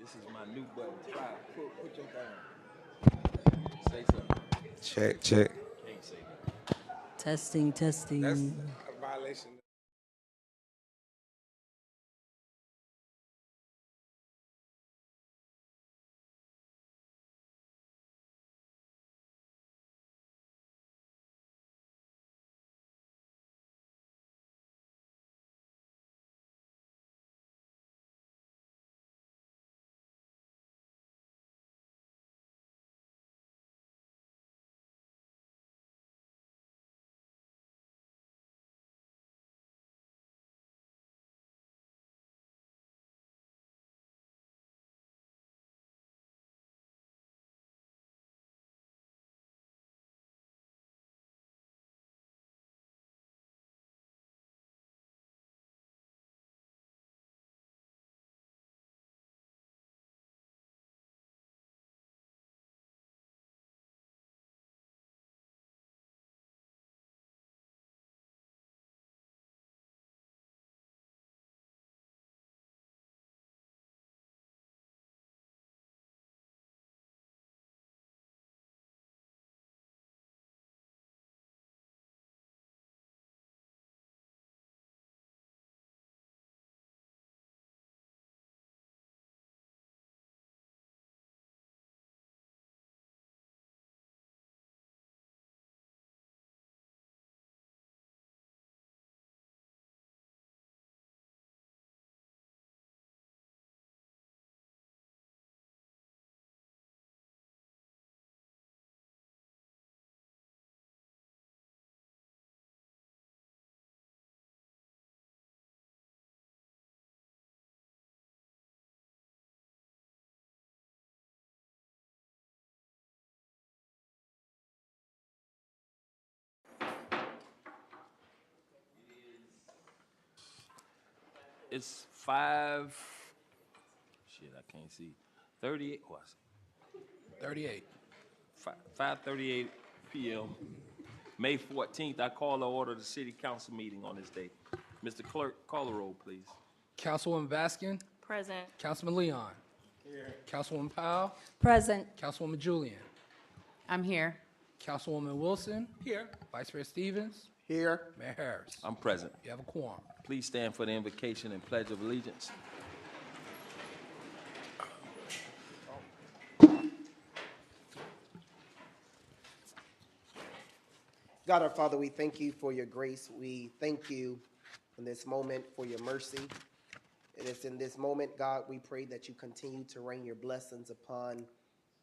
This is my new button. Try it. Put your thing. Say something. Check, check. Can't say that. Testing, testing. That's a violation. It's 5. Shit, I can't see. 38. Oh, I see. 38. 5:38 p.m. May 14th. I call to order the city council meeting on this day. Mr. Clerk, call the roll, please. Councilwoman Baskin. Present. Councilman Leon. Here. Councilwoman Powell. Present. Councilwoman Julian. I'm here. Councilwoman Wilson. Here. Vice Mayor Stevens. Here. Mayor Harris. I'm present. You have a quorum. Please stand for the invocation and pledge of allegiance. God our Father, we thank you for your grace. We thank you in this moment for your mercy. It is in this moment, God, we pray that you continue to rain your blessings upon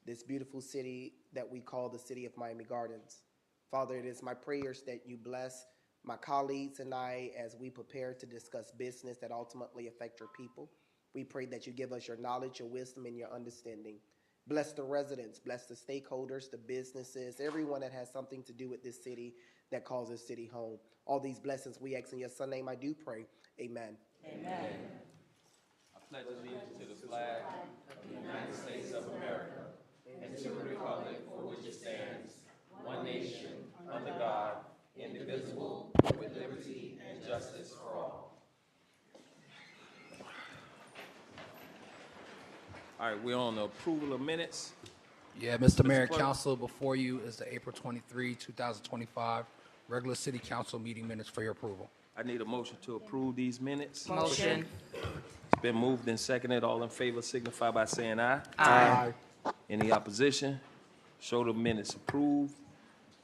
this beautiful city that we call the city of Miami Gardens. Father, it is my prayers that you bless my colleagues and I as we prepare to discuss business that ultimately affect your people. We pray that you give us your knowledge, your wisdom, and your understanding. Bless the residents, bless the stakeholders, the businesses, everyone that has something to do with this city that calls this city home. All these blessings we ask in your son's name I do pray. Amen. Amen. I pledge allegiance to the flag of the United States of America and to the republic for which it stands, one nation, under God, indivisible, with liberty and justice for all. All right, we're on the approval of minutes. Yeah, Mr. Mayor and Clerk. Council, before you is the April 23, 2025 regular city council meeting minutes for your approval. I need a motion to approve these minutes. Motion. It's been moved and seconded. All in favor signify by saying aye. Aye. Any opposition? Show the minutes approved.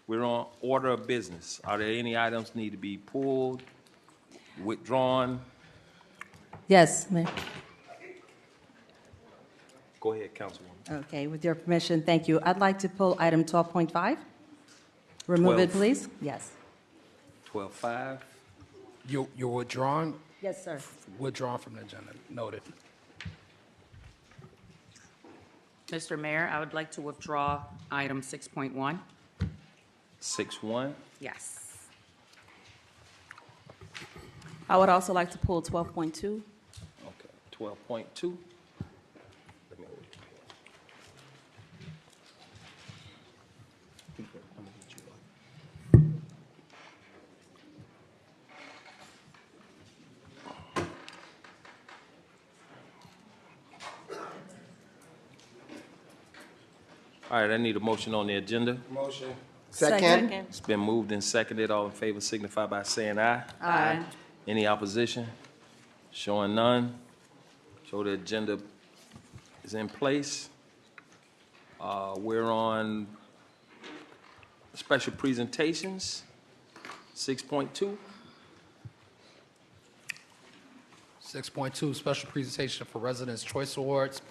We're on order of business. Are there any items need to be pulled, withdrawn? Yes, Mayor. Go ahead, Councilwoman. Okay, with your permission, thank you. I'd like to pull item 12.5. Remove it, 12. please. Yes. 12-5. You're withdrawn? Yes, sir. Withdrawn from the agenda. Noted. Mr. Mayor, I would like to withdraw item 6.1. 6-1. Yes. I would also like to pull 12.2. Okay. 12.2. Let me All right, I need a motion on the agenda. Motion. Second. It's been moved and seconded. All in favor signify by saying aye. Aye. Any opposition? Showing none. So the agenda is in place. We're on special presentations, 6.2. 6.2, special presentation for Residents' Choice Awards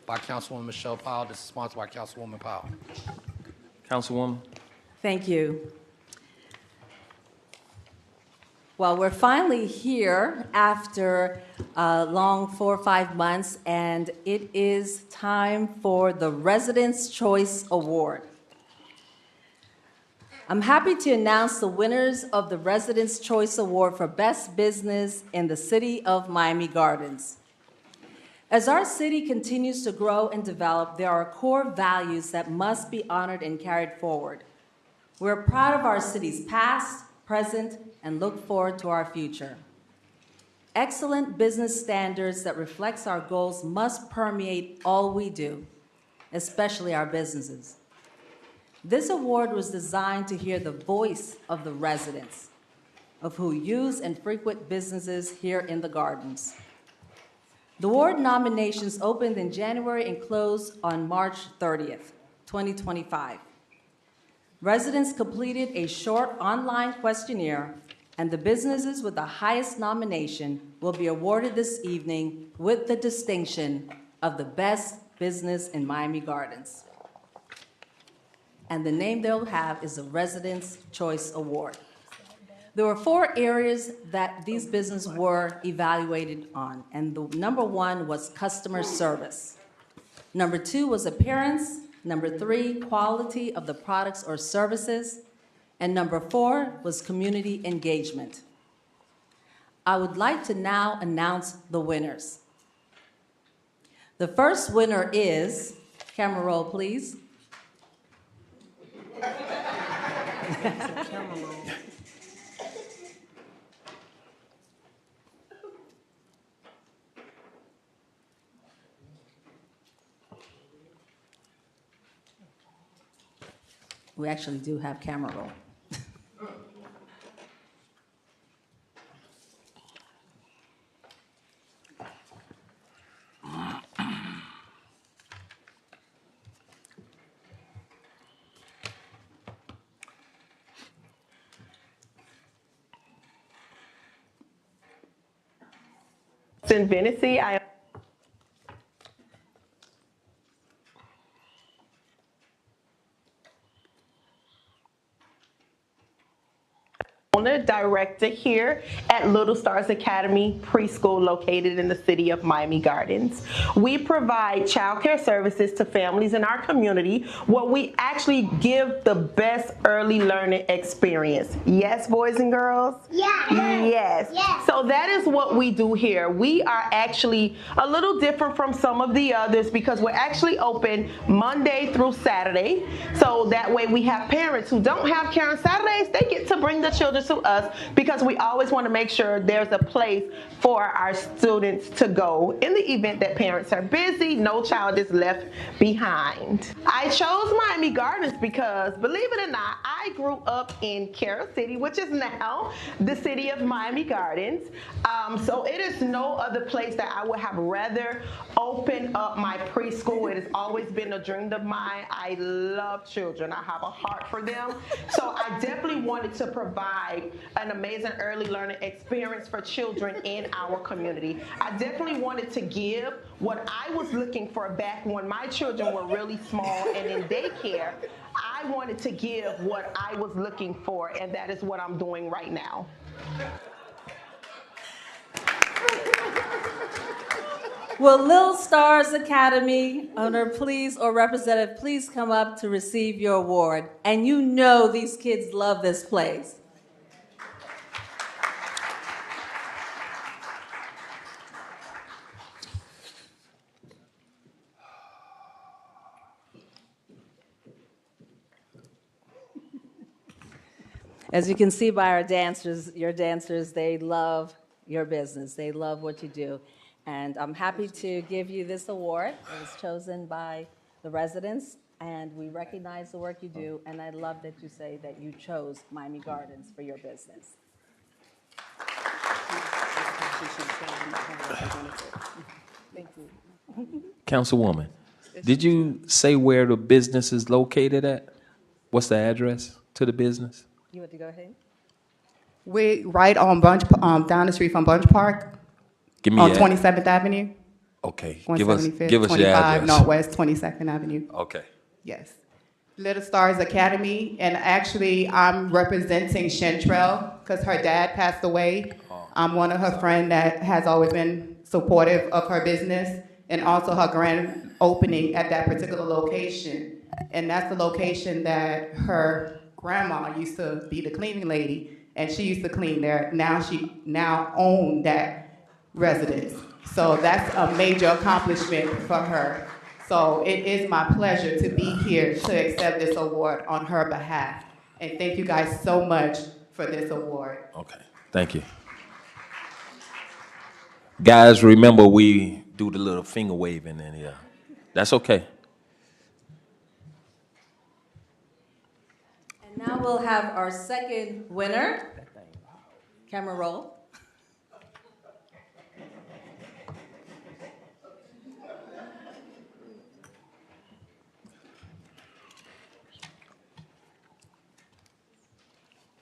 by Councilwoman Michelle Powell. This is sponsored by Councilwoman Powell. Councilwoman? Thank you. Well, we're finally here after a long 4 or 5 months, and it is time for the Residents' Choice Award. I'm happy to announce the winners of the Residents' Choice Award for Best Business in the City of Miami Gardens. As our city continues to grow and develop, there are core values that must be honored and carried forward. We're proud of our city's past, present, and look forward to our future. Excellent business standards that reflects our goals must permeate all we do, especially our businesses. This award was designed to hear the voice of the residents, of who use and frequent businesses here in the Gardens. The award nominations opened in January and closed on March 30th, 2025. Residents completed a short online questionnaire, and the businesses with the highest nomination will be awarded this evening with the distinction of the best business in Miami Gardens. And the name they'll have is the Residents' Choice Award. There were 4 areas that these businesses were evaluated on, and the number 1 was customer service. Number 2 was appearance. Number 3, quality of the products or services. And number 4 was community engagement. I would like to now announce the winners. The first winner is, camera roll please. We actually do have camera roll. In Venice, I am owner, director here at Little Stars Academy Preschool located in the city of Miami Gardens. We provide childcare services to families in our community where we actually give the best early learning experience. Yes, boys and girls? Yeah. Yes. So that is what we do here. We are actually a little different from some of the others because we're actually open Monday through Saturday. So that way we have parents who don't have care on Saturdays, they get to bring the children to us because we always want to make sure there's a place for our students to go in the event that parents are busy, no child is left behind. I chose Miami Gardens because, believe it or not, I grew up in Carroll City, which is now the city of Miami Gardens. So it is no other place that I would have rather open up my preschool. It has always been a dream of mine. I love children. I have a heart for them. So I definitely wanted to provide an amazing early learning experience for children in our community. I definitely wanted to give what I was looking for back when my children were really small and in daycare. I wanted to give what I was looking for, and that is what I'm doing right now. Will Little Stars Academy owner, please, or representative, please come up to receive your award. And you know these kids love this place. As you can see by our dancers, your dancers, they love your business. They love what you do. And I'm happy to give you this award. It was chosen by the residents and we recognize the work you do, and I love that you say that you chose Miami Gardens for your business. Thank you. Councilwoman, did you say where the business is located at? What's the address to the business? You want to go ahead? We right on down the street from Bunch Park Give me on your- 27th Avenue. Okay, 175th, give us your 25 address. Northwest 22nd Avenue. Okay. Yes. Little Stars Academy, and actually I'm representing Chantrell because her dad passed away. I'm one of her friends that has always been supportive of her business and also her grand opening at that particular location. And that's the location that her grandma used to be the cleaning lady, and she used to clean there. Now she owned that residence. So that's a major accomplishment for her. So it is my pleasure to be here to accept this award on her behalf. And thank you guys so much for this award. Okay, thank you. Guys, remember we do the little finger waving in here. That's okay. And now we'll have our second winner. Camera roll.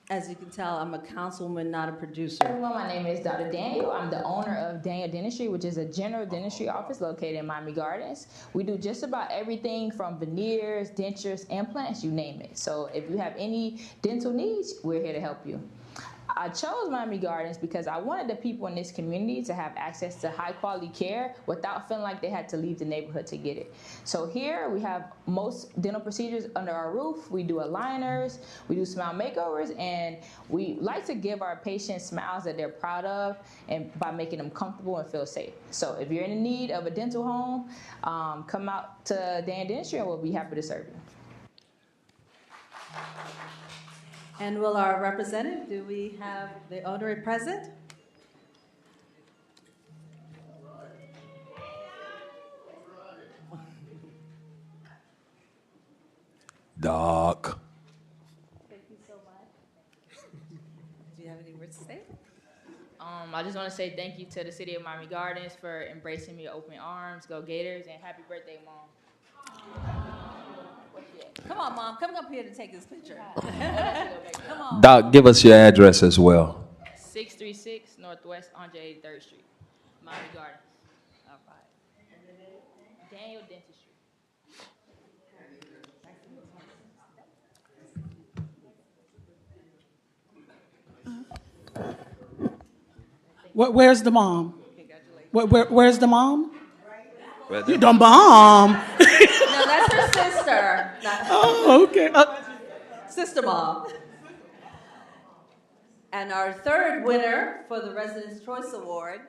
As you can tell, I'm a councilwoman, not a producer. Everyone, my name is Dr. Daniel. I'm the owner of Daniel Dentistry, which is a general dentistry office located in Miami Gardens. We do just about everything from veneers, dentures, implants, you name it. So if you have any dental needs, we're here to help you. I chose Miami Gardens because I wanted the people in this community to have access to high quality care without feeling like they had to leave the neighborhood to get it. So here we have most dental procedures under our roof. We do aligners, we do smile makeovers, and we like to give our patients smiles that they're proud of and by making them comfortable and feel safe. So if you're in need of a dental home, come out to Dan Dentistry and we'll be happy to serve you. And will our representative, do we have the owner present? Doc. Thank you so much. Do you have any words to say? I just want to say thank you to the City of Miami Gardens for embracing me with open arms. Go Gators, and happy birthday, Mom. Come on, Mom. Come up here to take this picture. Come on. Doc, give us your address as well. 636 Northwest 183rd Street, Miami Gardens. All right. Daniel Dentistry. Where's the mom? Where's the mom? Right You the mom. No, that's her sister. Oh, okay. Sister Mom. And our third winner for the Residents' Choice Award.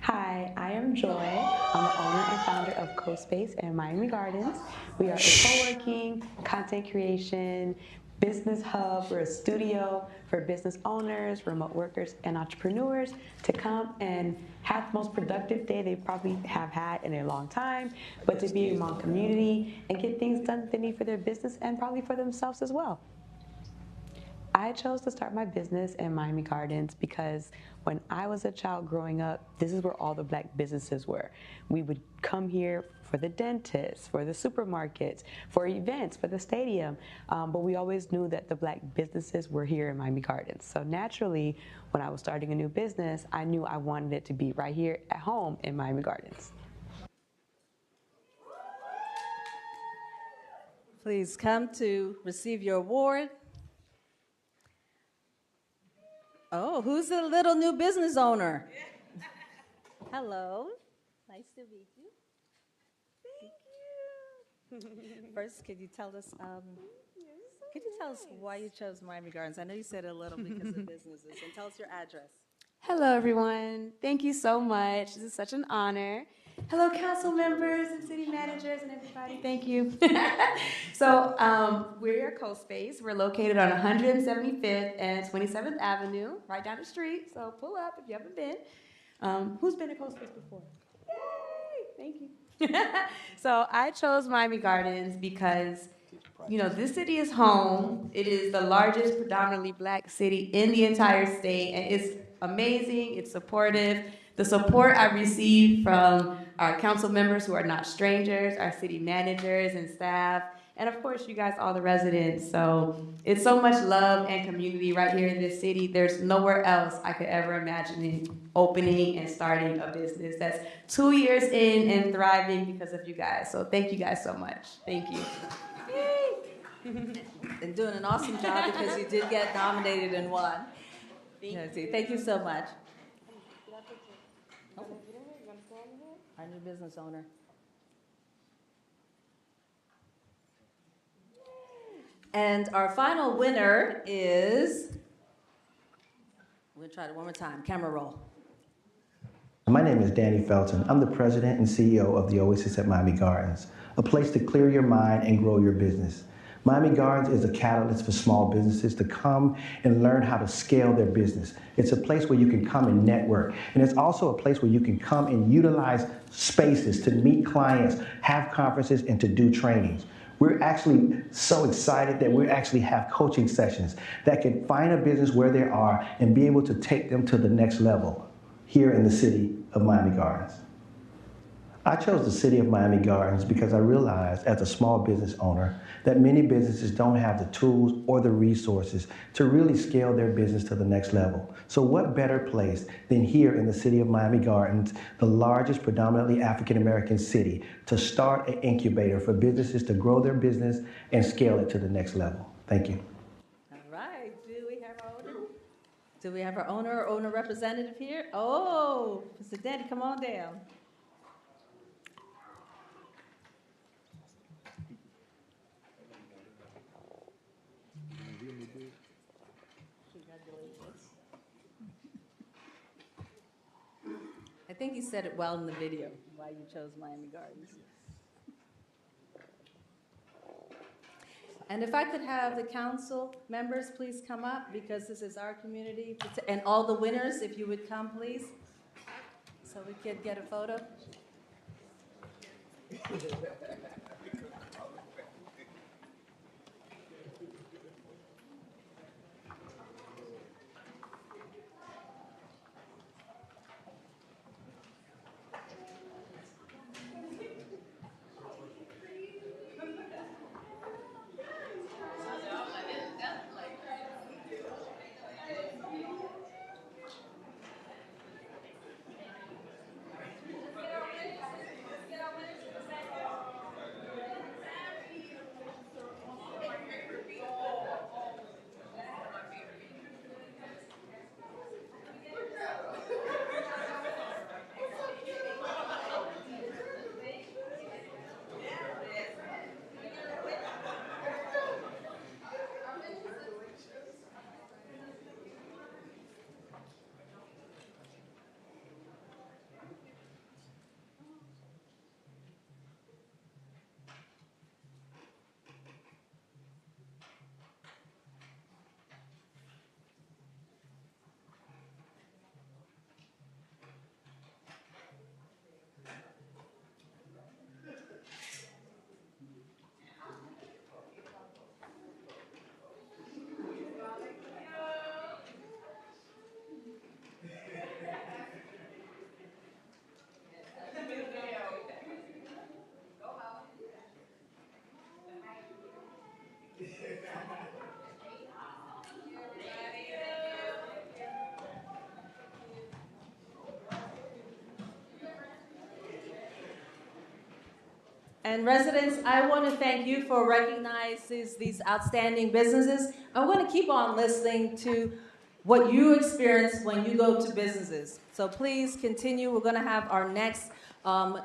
Hi, I am Joy. I'm the owner and founder of CoSpace and Miami Gardens. We are a co-working, content creation, business hub. We're a studio for business owners, remote workers, and entrepreneurs to come and have the most productive day they probably have had in a long time, but to be among community and get things done that they need for their business and probably for themselves as well. I chose to start my business in Miami Gardens because when I was a child growing up, this is where all the black businesses were. We would come here for the dentist, for the supermarkets, for events, for the stadium, but we always knew that the black businesses were here in Miami Gardens. So naturally, when I was starting a new business, I knew I wanted it to be right here at home in Miami Gardens. Please come to receive your award. Oh, who's the little new business owner? Hello. Nice to meet you. Thank you. First, could you tell us why you chose Miami Gardens? I know you said a little because of businesses, and tell us your address. Hello, everyone. Thank you so much. This is such an honor. Hello, council members and city managers and everybody. Thank you. So we're at CoSpace. We're located on 175th and 27th Avenue, right down the street. So pull up if you haven't been. Who's been at CoSpace before? Yay! Thank you. So I chose Miami Gardens because, you know, this city is home. It is the largest predominantly black city in the entire state, and it's amazing. It's supportive. The support I receive from our council members who are not strangers, our city managers and staff, and of course, you guys, all the residents. So it's so much love and community right here in this city. There's nowhere else I could ever imagine opening and starting a business that's 2 years in and thriving because of you guys. So thank you guys so much. Thank you. And doing an awesome job because you did get nominated and won. Thank you so much. Oh. Our new business owner. And our final winner is, we'll try it one more time, camera roll. My name is Danny Felton. I'm the president and CEO of the Oasis at Miami Gardens, a place to clear your mind and grow your business. Miami Gardens is a catalyst for small businesses to come and learn how to scale their business. It's a place where you can come and network. And it's also a place where you can come and utilize spaces to meet clients, have conferences, and to do trainings. We're actually so excited that we actually have coaching sessions that can find a business where they are and be able to take them to the next level here in the city of Miami Gardens. I chose the city of Miami Gardens because I realized as a small business owner that many businesses don't have the tools or the resources to really scale their business to the next level. So what better place than here in the city of Miami Gardens, the largest predominantly African American city, to start an incubator for businesses to grow their business and scale it to the next level. Thank you. All right, do we have our owner? Do we have our owner or owner representative here? Oh, Mr. Danny, come on down. I think you said it well in the video, why you chose Miami Gardens. And if I could have the council members please come up, because this is our community, and all the winners, if you would come, please, so we could get a photo. And residents, I want to thank you for recognizing these outstanding businesses. I'm going to keep on listening to what you experience when you go to businesses. So please continue. We're going to have our next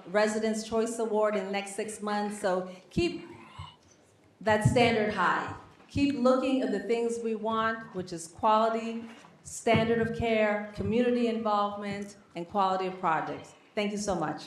Residents' Choice Award in the next 6 months. So keep that standard high. Keep looking at the things we want, which is quality, standard of care, community involvement, and quality of projects. Thank you so much.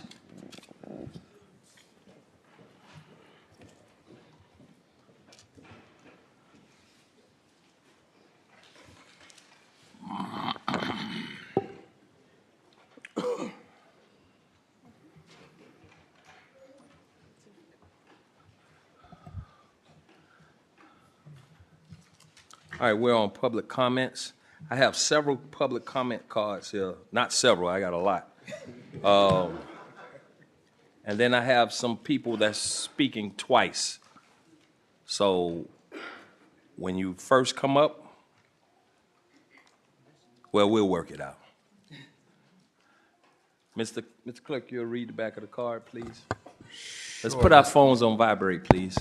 All right, we're on public comments. I have several public comment cards here. Not several, I got a lot. And then I have some people that's speaking twice. So when you first come up, well, we'll work it out. Mr. Clerk, you'll read the back of the card, please. Let's put our phones on vibrate, please.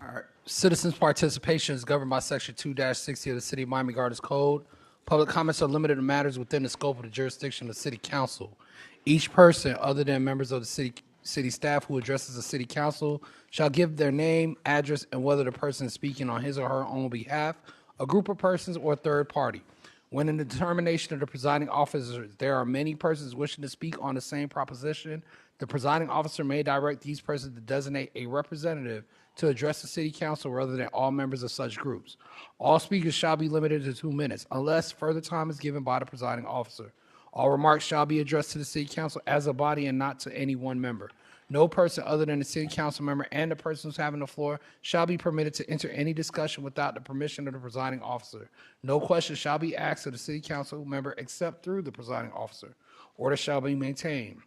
All right. Citizens' participation is governed by Section 2-60 of the City of Miami Gardens Code. Public comments are limited to matters within the scope of the jurisdiction of the City Council. Each person, other than members of the city staff who addresses the City Council, shall give their name, address, and whether the person is speaking on his or her own behalf, a group of persons, or a third party. When in the determination of the presiding officer, there are many persons wishing to speak on the same proposition, the presiding officer may direct these persons to designate a representative to address the City Council rather than all members of such groups. All speakers shall be limited to 2 minutes, unless further time is given by the presiding officer. All remarks shall be addressed to the City Council as a body and not to any one member. No person other than the City Council member and the person who's having the floor shall be permitted to enter any discussion without the permission of the presiding officer. No question shall be asked of the City Council member except through the presiding officer. Order shall be maintained.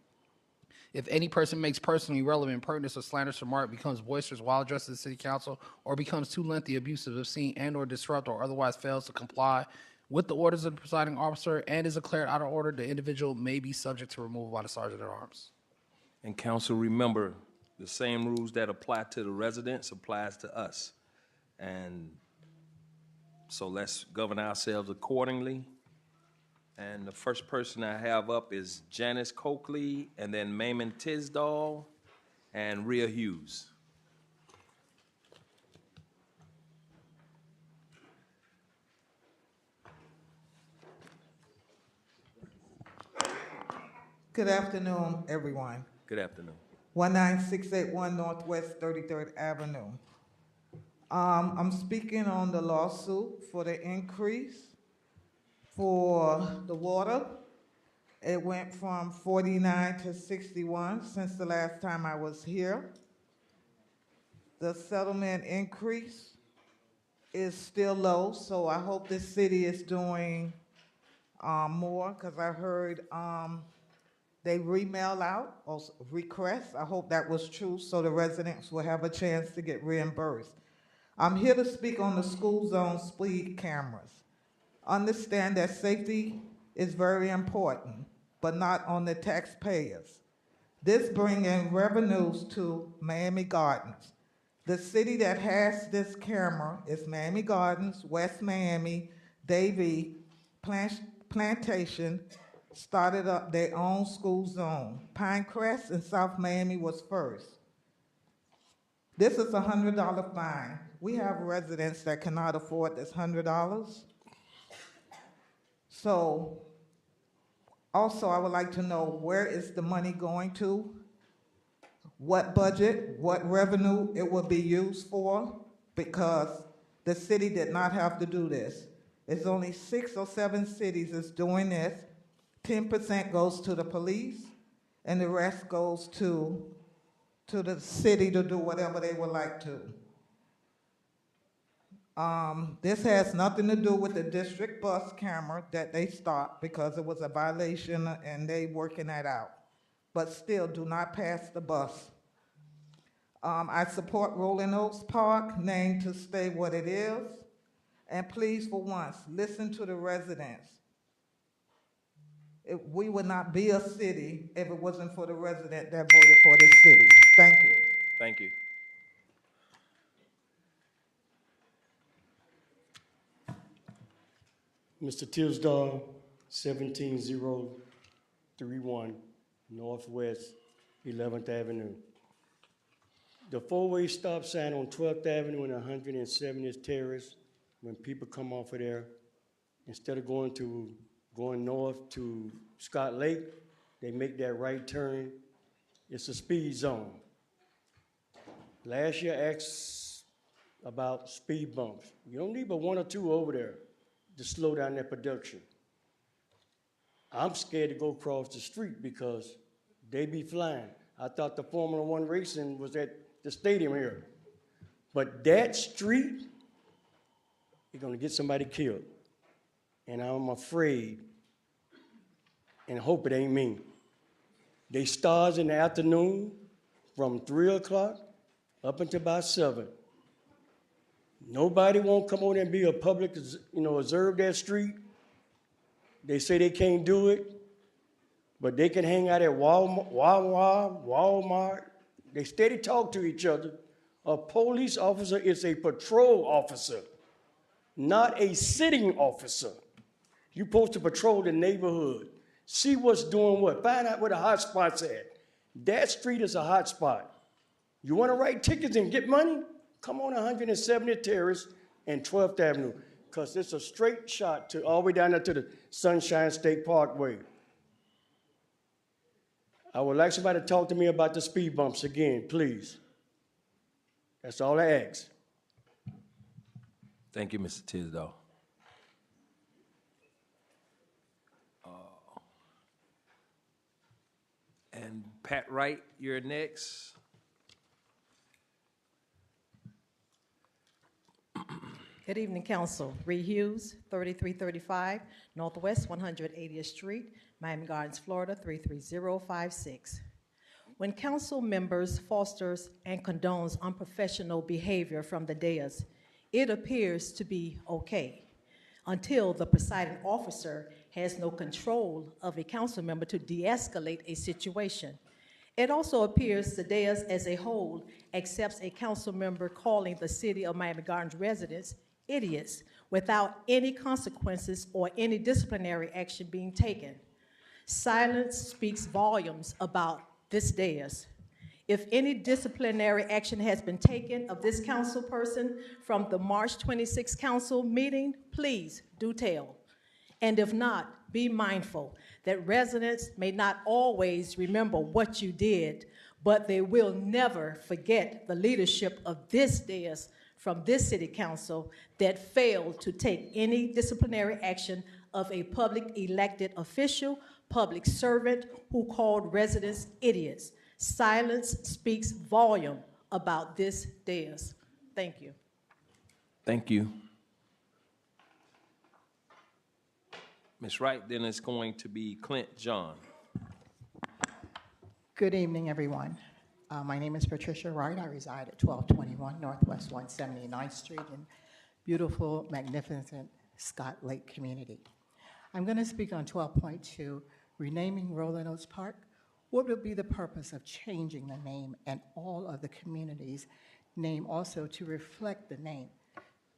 If any person makes personally irrelevant, pertinent, or slanderous remark, becomes boisterous while addressing the City Council, or becomes too lengthy, abusive, obscene, and/or disrupt, or otherwise fails to comply with the orders of the presiding officer and is declared out of order, the individual may be subject to removal by the Sergeant at Arms. And council, remember, the same rules that apply to the residents applies to us. And so let's govern ourselves accordingly. And the first person I have up is Janice Coakley, and then Maymon Tisdall, and Rhea Hughes. Good afternoon, everyone. Good afternoon. 19681 Northwest 33rd Avenue. I'm speaking on the lawsuit for the increase for the water. It went from 49 to 61 since the last time I was here. The settlement increase is still low, so I hope the city is doing more, because I heard they remail out or requests. I hope that was true, so the residents will have a chance to get reimbursed. I'm here to speak on the school zone speed cameras. Understand that safety is very important, but not on the taxpayers. This brings in revenues to Miami Gardens. The city that has this camera is Miami Gardens, West Miami, Davie, Plantation, started up their own school zone. Pinecrest in South Miami was first. This is a $100 fine. We have residents that cannot afford this $100. So, also I would like to know, where is the money going to? What budget, what revenue it will be used for? Because the city did not have to do this. It's only 6 or 7 cities that's doing this. 10% goes to the police, and the rest goes to the city to do whatever they would like to. This has nothing to do with the district bus camera that they stopped because it was a violation and they working that out. But still, do not pass the bus. I support Rolling Oaks Park, named to stay what it is. And please, for once, listen to the residents. We would not be a city if it wasn't for the resident that voted for this city. Thank you. Thank you. Mr. Tisdall, 17031 Northwest 11th Avenue. The four-way stop sign on 12th Avenue and 170th Terrace, when people come off of there, instead of going north to Scott Lake, they make that right turn. It's a speed zone. Last year I asked about speed bumps. You don't need but 1 or 2 over there to slow down their production. I'm scared to go across the street because they be flying. I thought the Formula One racing was at the stadium here. But that street you're gonna get somebody killed. And I'm afraid and hope it ain't me. They stars in the afternoon from 3 o'clock up until about 7. Nobody won't come on and be a public, observe that street. They say they can't do it, but they can hang out at Walmart. They steady talk to each other. A police officer is a patrol officer, not a sitting officer. You're supposed to patrol the neighborhood, see what's doing what, find out where the hot spots at. That street is a hot spot. You want to write tickets and get money? Come on 170th Terrace and 12th Avenue, because it's a straight shot to all the way down there to the Sunshine State Parkway. I would like somebody to talk to me about the speed bumps again, please. That's all I ask. Thank you, Mr. Tisdale. And Pat Wright, you're next. Good evening, Council. Reed Hughes, 3335 Northwest 180th Street, Miami Gardens, Florida, 33056. When council members fosters and condones unprofessional behavior from the dais, it appears to be okay until the presiding officer has no control of a council member to de-escalate a situation. It also appears the dais as a whole accepts a council member calling the City of Miami Gardens residents idiots without any consequences or any disciplinary action being taken. Silence speaks volumes about this dais. If any disciplinary action has been taken of this council person from the March 26th council meeting, please do tell. And if not, be mindful that residents may not always remember what you did, but they will never forget the leadership of this dais from this city council that failed to take any disciplinary action of a public elected official, public servant who called residents idiots. Silence speaks volume about this dais. Thank you. Thank you. Ms. Wright, then it's going to be Clint John. Good evening, everyone. My name is Patricia Wright. I reside at 1221 Northwest 179th Street in beautiful, magnificent Scott Lake community. I'm going to speak on 12.2, renaming Rolling Oaks Park. What would be the purpose of changing the name and all of the community's name also to reflect the name,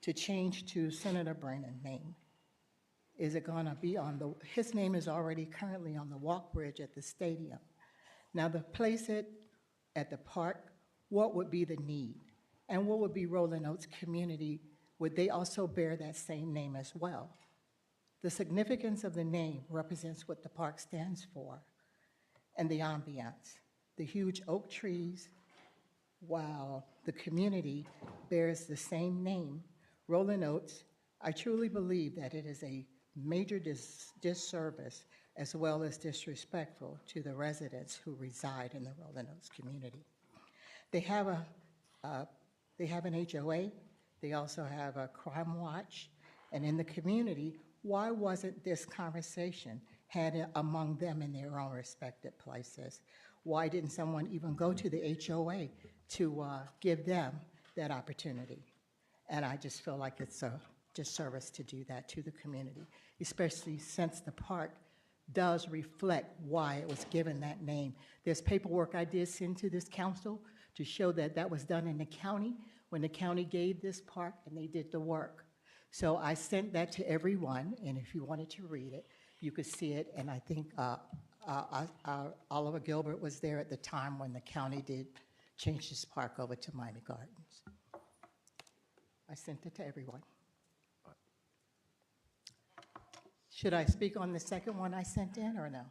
to change to Senator Brannan's name? Is it going to be on his name is already currently on the walk bridge at the stadium. Now, to place it at the park, what would be the need? And what would be Rolling Oaks community? Would they also bear that same name as well? The significance of the name represents what the park stands for and the ambiance. The huge oak trees, while the community bears the same name, Rolling Oaks, I truly believe that it is a major disservice as well as disrespectful to the residents who reside in the Rolling Oaks community. They have an HOA, they also have a crime watch, and in the community, why wasn't this conversation had among them in their own respective places? Why didn't someone even go to the HOA to give them that opportunity? And I just feel like it's a disservice to do that to the community, especially since the park does reflect why it was given that name. There's paperwork I did send to this council to show that that was done in the county when the county gave this park and they did the work. So I sent that to everyone, and if you wanted to read it, you could see it. And I think Oliver Gilbert was there at the time when the county did change this park over to Miami Gardens. I sent it to everyone. Should I speak on the second one I sent in or no?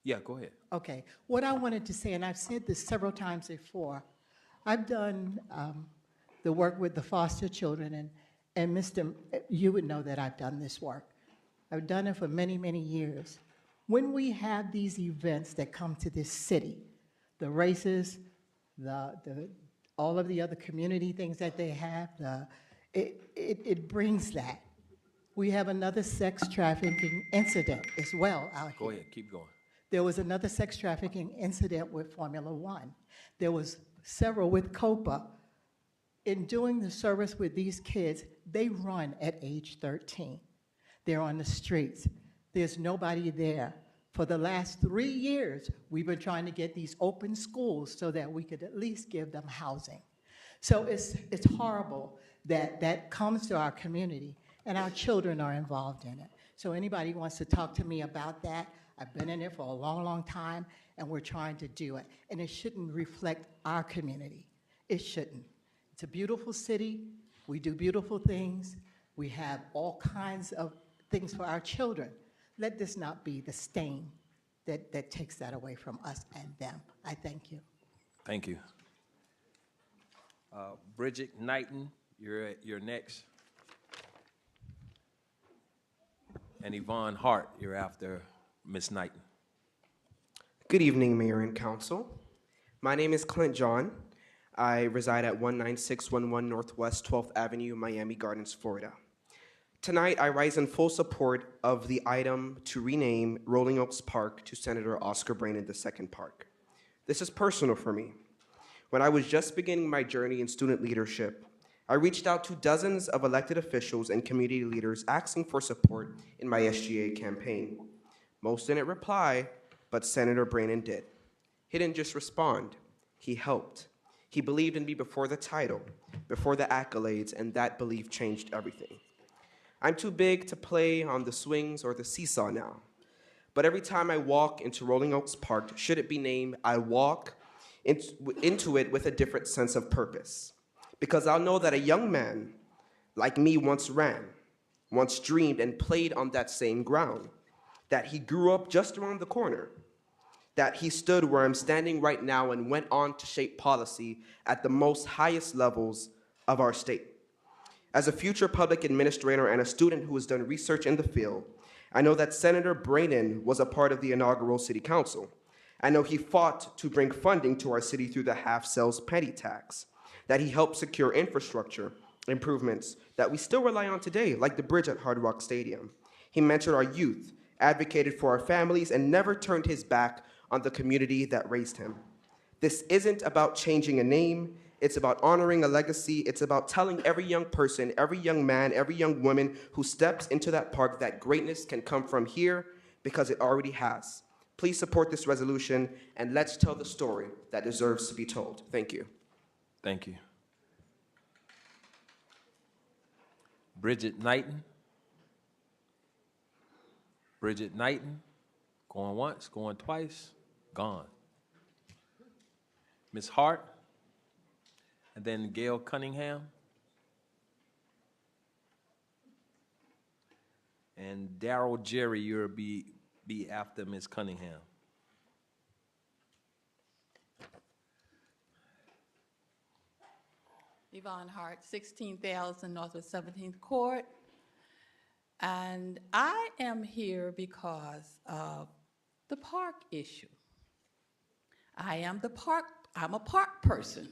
Yeah, go ahead. Okay. What I wanted to say, and I've said this several times before, I've done the work with the foster children, and Mr., you would know that I've done this work. I've done it for many, many years. When we have these events that come to this city, the races, all of the other community things that they have, it brings that. We have another sex trafficking incident as well out here. Go ahead, keep going. There was another sex trafficking incident with Formula One. There was several with COPA. In doing the service with these kids, they run at age 13. They're on the streets. There's nobody there. For the last 3 years, we've been trying to get these open schools so that we could at least give them housing. So it's horrible that that comes to our community and our children are involved in it. So anybody who wants to talk to me about that, I've been in it for a long, long time, and we're trying to do it. And it shouldn't reflect our community. It shouldn't. It's a beautiful city. We do beautiful things. We have all kinds of things for our children. Let this not be the stain that takes that away from us and them. I thank you. Thank you. Bridget Knighton, you're next. And Yvonne Hart, you're after Ms. Knighton. Good evening, Mayor and Council. My name is Clint John. I reside at 19611 Northwest 12th Avenue, Miami Gardens, Florida. Tonight, I rise in full support of the item to rename Rolling Oaks Park to Senator Oscar Brannon II Park. This is personal for me. When I was just beginning my journey in student leadership, I reached out to dozens of elected officials and community leaders asking for support in my SGA campaign. Most didn't reply, but Senator Brannon did. He didn't just respond, he helped. He believed in me before the title, before the accolades, and that belief changed everything. I'm too big to play on the swings or the seesaw now, but every time I walk into Rolling Oaks Park, should it be named, I walk into it with a different sense of purpose. Because I'll know that a young man like me once ran, once dreamed and played on that same ground, that he grew up just around the corner, that he stood where I'm standing right now and went on to shape policy at the most highest levels of our state. As a future public administrator and a student who has done research in the field, I know that Senator Brannon was a part of the inaugural city council. I know he fought to bring funding to our city through the half-sales petty tax, that he helped secure infrastructure improvements that we still rely on today, like the bridge at Hard Rock Stadium. He mentored our youth, advocated for our families, and never turned his back on the community that raised him. This isn't about changing a name, it's about honoring a legacy, it's about telling every young person, every young man, every young woman who steps into that park that greatness can come from here because it already has. Please support this resolution and let's tell the story that deserves to be told. Thank you. Thank you. Bridget Knighton. Bridget Knighton. Going once, going twice, gone. Ms. Hart. And then Gail Cunningham. And Darrell Jerry, you'll be after Ms. Cunningham. Yvonne Hart, 16,000 Northwest 17th Court. And I am here because of the park issue. I'm a park person.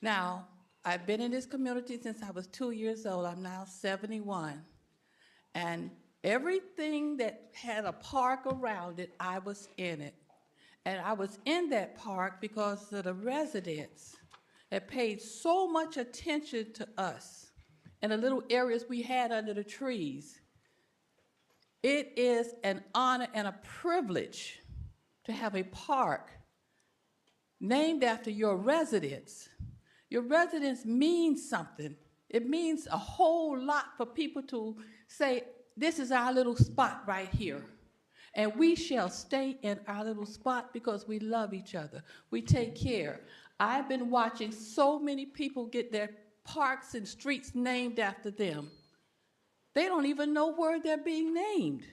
Now, I've been in this community since I was 2 years old. I'm now 71. And everything that had a park around it, I was in it. And I was in that park because of the residents that paid so much attention to us and the little areas we had under the trees. It is an honor and a privilege to have a park named after your residents. Your residents mean something. It means a whole lot for people to say, this is our little spot right here. And we shall stay in our little spot because we love each other. We take care. I've been watching so many people get their parks and streets named after them. They don't even know where they're being named.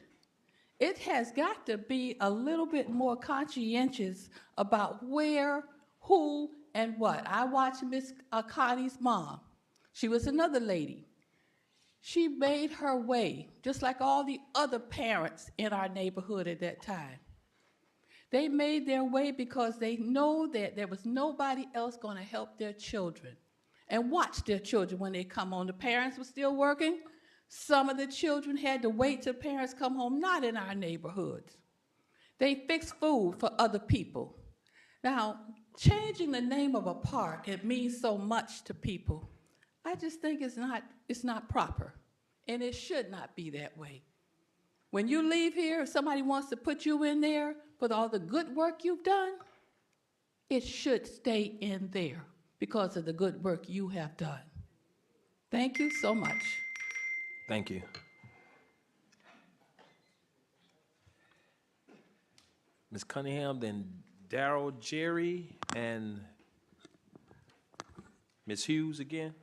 It has got to be a little bit more conscientious about where, who, and what. I watched Miss Connie's mom. She was another lady. She made her way, just like all the other parents in our neighborhood at that time. They made their way because they know that there was nobody else going to help their children. and watch their children when they come home. The parents were still working. Some of the children had to wait till parents come home, not in our neighborhoods. They fixed food for other people. Now, changing the name of a park, it means so much to people. I just think it's not proper, and it should not be that way. When you leave here, if somebody wants to put you in there for all the good work you've done, it should stay in there because of the good work you have done. Thank you so much. Thank you. Ms. Cunningham, then Darrell, Jerry, and Ms. Hughes again.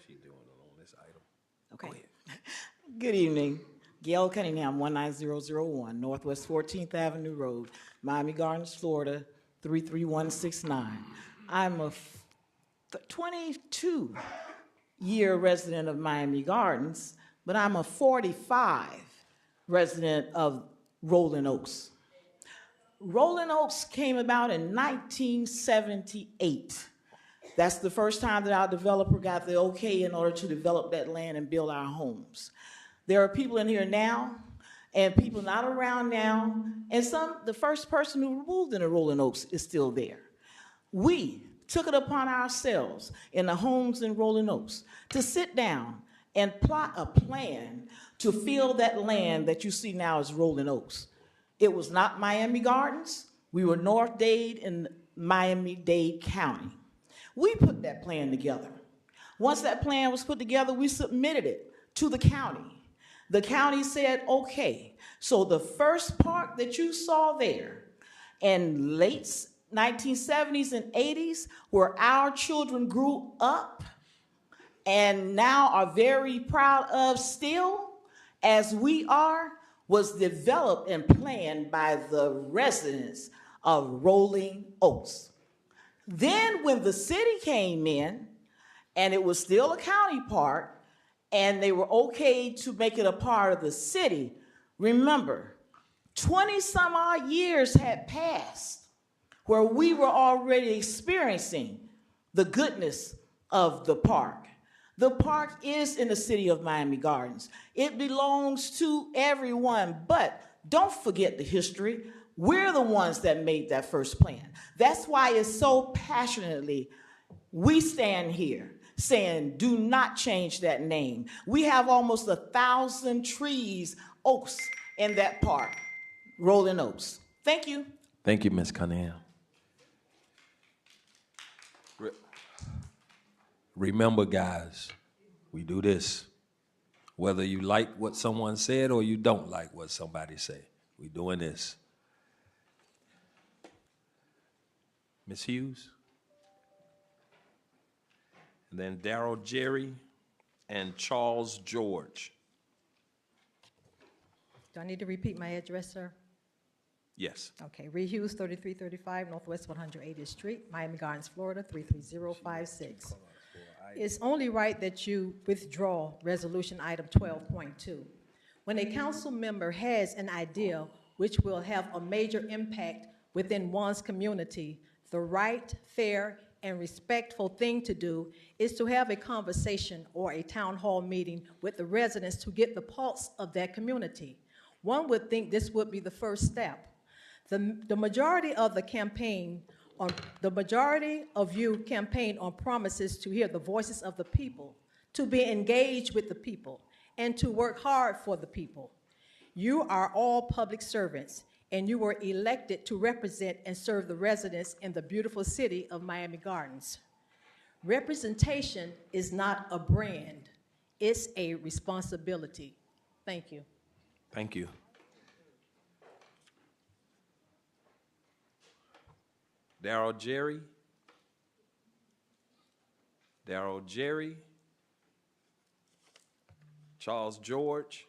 She's doing it on this item. Okay. Good evening. Gail Cunningham, 19001 Northwest 14th Avenue Road, Miami Gardens, Florida, 33169. I'm a 22-year resident of Miami Gardens, but I'm a 45 resident of Rolling Oaks. Rolling Oaks came about in 1978. That's the first time that our developer got the okay in order to develop that land and build our homes. There are people in here now and people not around now, and the first person who moved into Rolling Oaks is still there. We took it upon ourselves in the homes in Rolling Oaks to sit down and plot a plan to fill that land that you see now as Rolling Oaks. It was not Miami Gardens. We were North Dade in Miami-Dade County. We put that plan together. Once that plan was put together, we submitted it to the county. The county said, okay, so the first park that you saw there in late 1970s and 80s, where our children grew up and now are very proud of still, as we are, was developed and planned by the residents of Rolling Oaks. Then when the city came in, and it was still a county park, and they were okay to make it a part of the city, remember, 20 some odd years had passed where we were already experiencing the goodness of the park. The park is in the city of Miami Gardens. It belongs to everyone, but don't forget the history. We're the ones that made that first plan. That's why it's so passionately we stand here saying, do not change that name. We have almost 1,000 trees, oaks, in that park, Rolling Oaks. Thank you. Thank you, Ms. Cunningham. Remember, guys, we do this. Whether you like what someone said or you don't like what somebody said, we're doing this. Ms. Hughes? And then Darrell Jerry and Charles George. Do I need to repeat my address, sir? Yes. Okay, Reed Hughes, 3335 Northwest 180th Street, Miami Gardens, Florida, 33056. It's only right that you withdraw resolution item 12.2. When a council member has an idea which will have a major impact within one's community, the right, fair, and respectful thing to do is to have a conversation or a town hall meeting with the residents to get the pulse of that community. One would think this would be the first step. The majority of the campaign, the majority of you campaign on promises to hear the voices of the people, to be engaged with the people, and to work hard for the people. You are all public servants, and you were elected to represent and serve the residents in the beautiful city of Miami Gardens. Representation is not a brand, it's a responsibility. Thank you. Thank you. Darrell Jerry. Darrell Jerry. Charles George.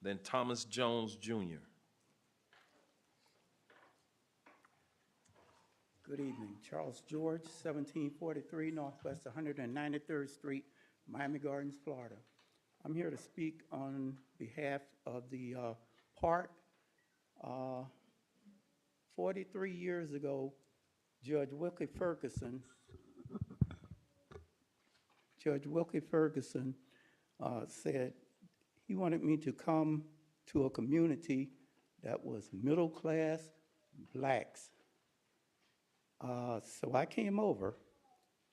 Then Thomas Jones, Jr. Good evening. Charles George, 1743 Northwest 193rd Street, Miami Gardens, Florida. I'm here to speak on behalf of the park. 43 years ago, Judge Wilkie Ferguson said he wanted me to come to a community that was middle-class blacks. So I came over,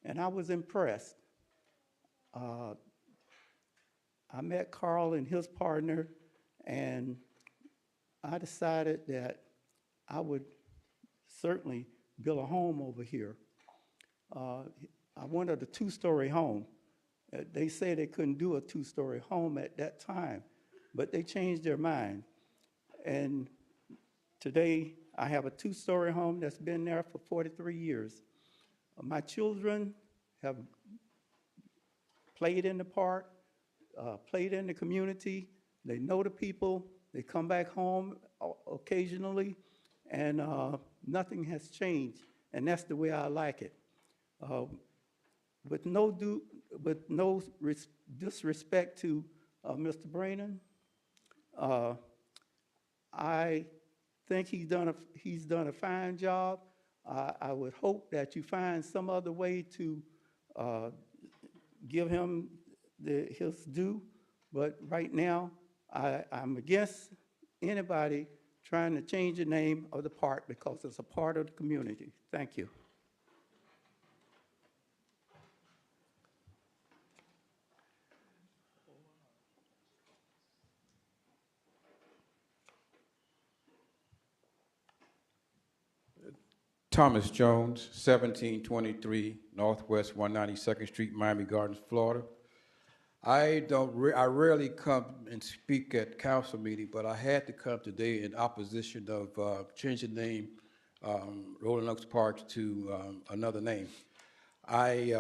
and I was impressed. I met Carl and his partner, and I decided that I would certainly build a home over here. I wanted a two-story home. They said they couldn't do a two-story home at that time, but they changed their mind. And today, I have a two-story home that's been there for 43 years. My children have played in the park, played in the community. They know the people. They come back home occasionally, and nothing has changed, and that's the way I like it. With no disrespect to Mr. Brannon, I think he's done a fine job. I would hope that you find some other way to give him his due, but right now I'm against anybody trying to change the name of the park because it's a part of the community. Thank you. Thomas Jones, 1723 Northwest 192nd Street, Miami Gardens, Florida. I rarely come and speak at council meeting, but I had to come today in opposition of changing the name Rolling Oaks Park to another name. I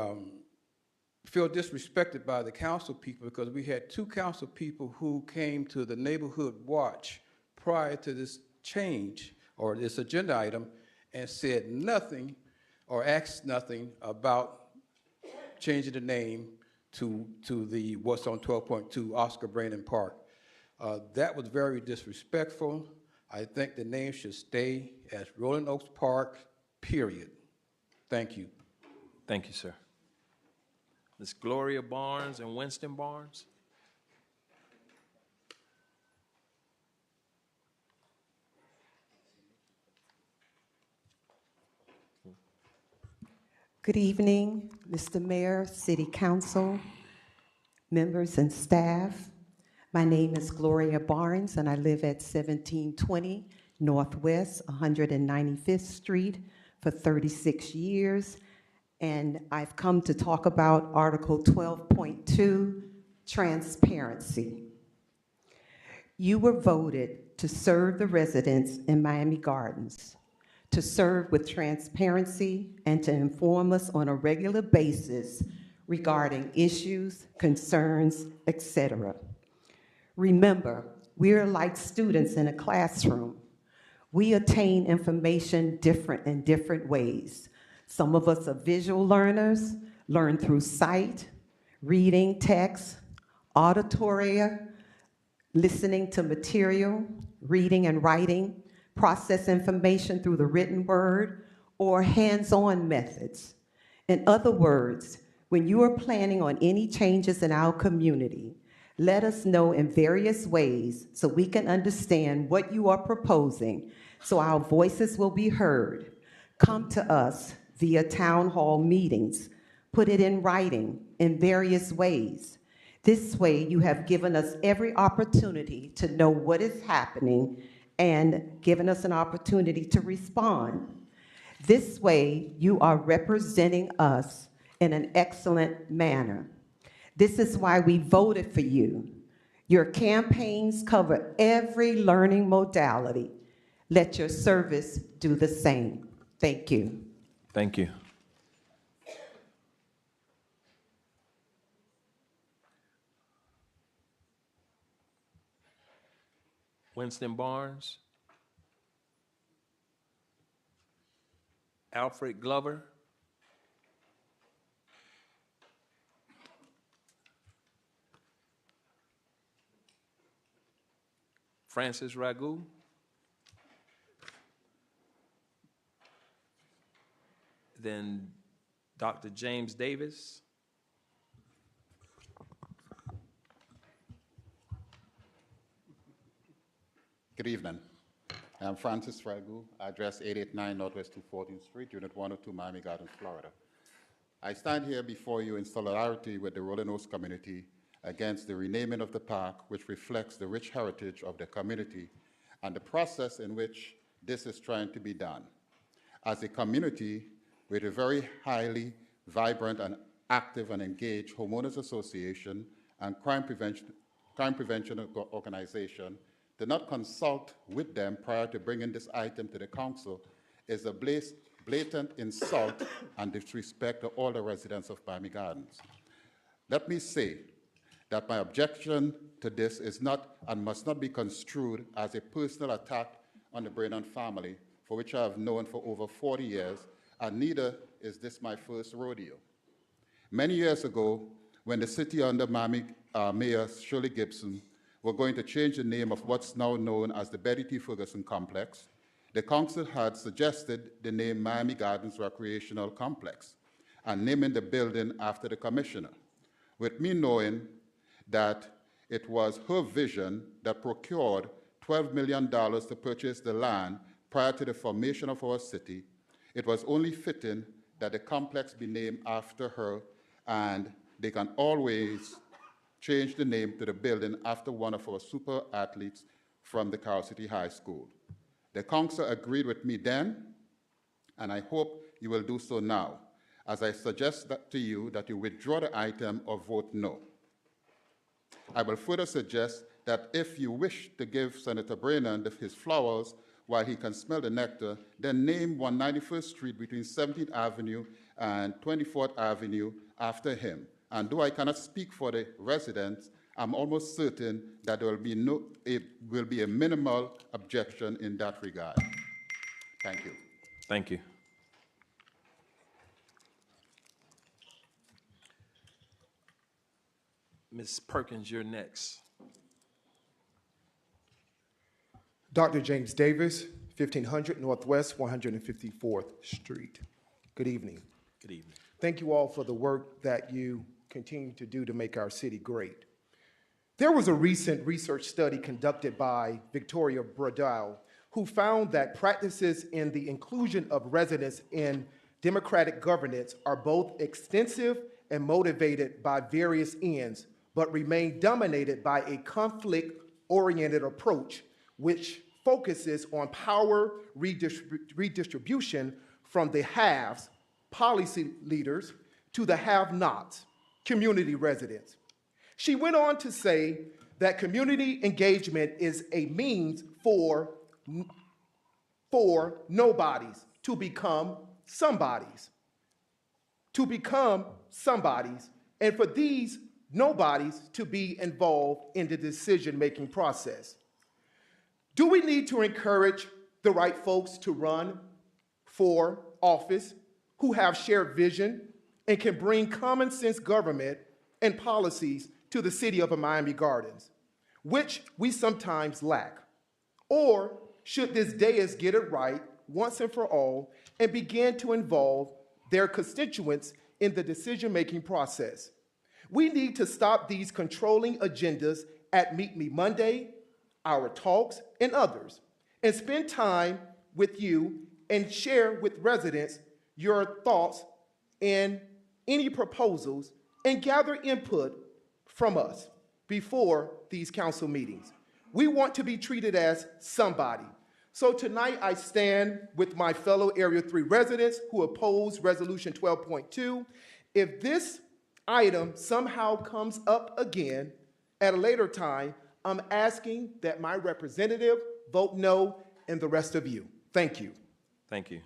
feel disrespected by the council people because we had two council people who came to the neighborhood watch prior to this change or this agenda item and said nothing or asked nothing about changing the name to the what's on 12.2 Oscar Brannon Park. That was very disrespectful. I think the name should stay as Rolling Oaks Park, period. Thank you. Thank you, sir. Ms. Gloria Barnes and Winston Barnes. Good evening, Mr. Mayor, City Council, members and staff. My name is Gloria Barnes, and I live at 1720 Northwest 195th Street for 36 years. And I've come to talk about Article 12.2, transparency. You were voted to serve the residents in Miami Gardens, to serve with transparency and to inform us on a regular basis regarding issues, concerns, etc. Remember, we are like students in a classroom. We attain information in different ways. Some of us are visual learners, learn through sight, reading text, auditoria, listening to material, reading and writing, process information through the written word, or hands-on methods. In other words, when you are planning on any changes in our community, let us know in various ways so we can understand what you are proposing, so our voices will be heard. Come to us via town hall meetings. Put it in writing in various ways. This way, you have given us every opportunity to know what is happening and given us an opportunity to respond. This way, you are representing us in an excellent manner. This is why we voted for you. Your campaigns cover every learning modality. Let your service do the same. Thank you. Thank you. Winston Barnes. Alfred Glover. Francis Ragu. then Dr. James Davis. Good evening. I'm Francis Ragu, address 889 Northwest 214th Street, Unit 102, Miami Gardens, Florida. I stand here before you in solidarity with the Rolling Oaks community against the renaming of the park, which reflects the rich heritage of the community and the process in which this is trying to be done. As a community with a very highly vibrant and active and engaged homeowners association and crime prevention organization, to not consult with them prior to bringing this item to the council is a blatant insult and disrespect to all the residents of Miami Gardens. Let me say that my objection to this is not and must not be construed as a personal attack on the Brannon family, for which I have known for over 40 years, and neither is this my first rodeo. Many years ago, when the city under Miami Mayor Shirley Gibson were going to change the name of what's now known as the Betty T. Ferguson Complex, the council had suggested the name Miami Gardens Recreational Complex and naming the building after the commissioner, with me knowing that it was her vision that procured $12 million to purchase the land prior to the formation of our city. It was only fitting that the complex be named after her, and they can always change the name to the building after one of our super athletes from the Carol City High School. The council agreed with me then, and I hope you will do so now, as I suggest to you that you withdraw the item or vote no. I will further suggest that if you wish to give Senator Brannon his flowers while he can smell the nectar, then name 191st Street between 17th Avenue and 24th Avenue after him. And though I cannot speak for the residents, I'm almost certain that there will be a minimal objection in that regard. Thank you. Thank you. Ms. Perkins, you're next. Dr. James Davis, 1500 Northwest 154th Street. Good evening. Good evening. Thank you all for the work that you continue to do to make our city great. There was a recent research study conducted by Victoria Bradell, who found that practices in the inclusion of residents in democratic governance are both extensive and motivated by various ends, but remain dominated by a conflict-oriented approach which focuses on power redistribution from the haves, policy leaders, to the have-nots, community residents. She went on to say that community engagement is a means for nobodies to become somebodies. To become somebodies, and for these nobodies to be involved in the decision-making process. Do we need to encourage the right folks to run for office who have shared vision and can bring common sense government and policies to the city of Miami Gardens, which we sometimes lack? Or should this dais get it right once and for all and begin to involve their constituents in the decision-making process? We need to stop these controlling agendas at Meet Me Monday, Our Talks, and others, and spend time with you and share with residents your thoughts and any proposals and gather input from us before these council meetings. We want to be treated as somebody. So tonight I stand with my fellow Area 3 residents who oppose Resolution 12.2. If this item somehow comes up again at a later time, I'm asking that my representative vote no, and the rest of you. Thank you. Thank you.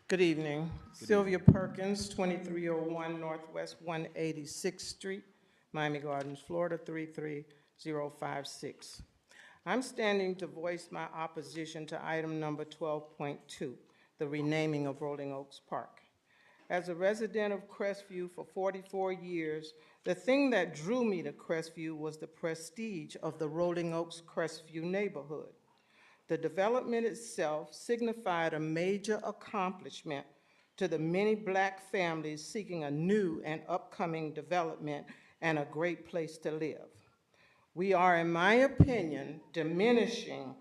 Good evening. Sylvia Perkins, 2301 Northwest 186th Street, Miami Gardens, Florida 33056. I'm standing to voice my opposition to item number 12.2, the renaming of Rolling Oaks Park. As a resident of Crestview for 44 years, The thing that drew me to Crestview was the prestige of the Rolling Oaks Crestview neighborhood. The development itself signified a major accomplishment to the many Black families seeking a new and upcoming development and a great place to live. We are, in my opinion, diminishing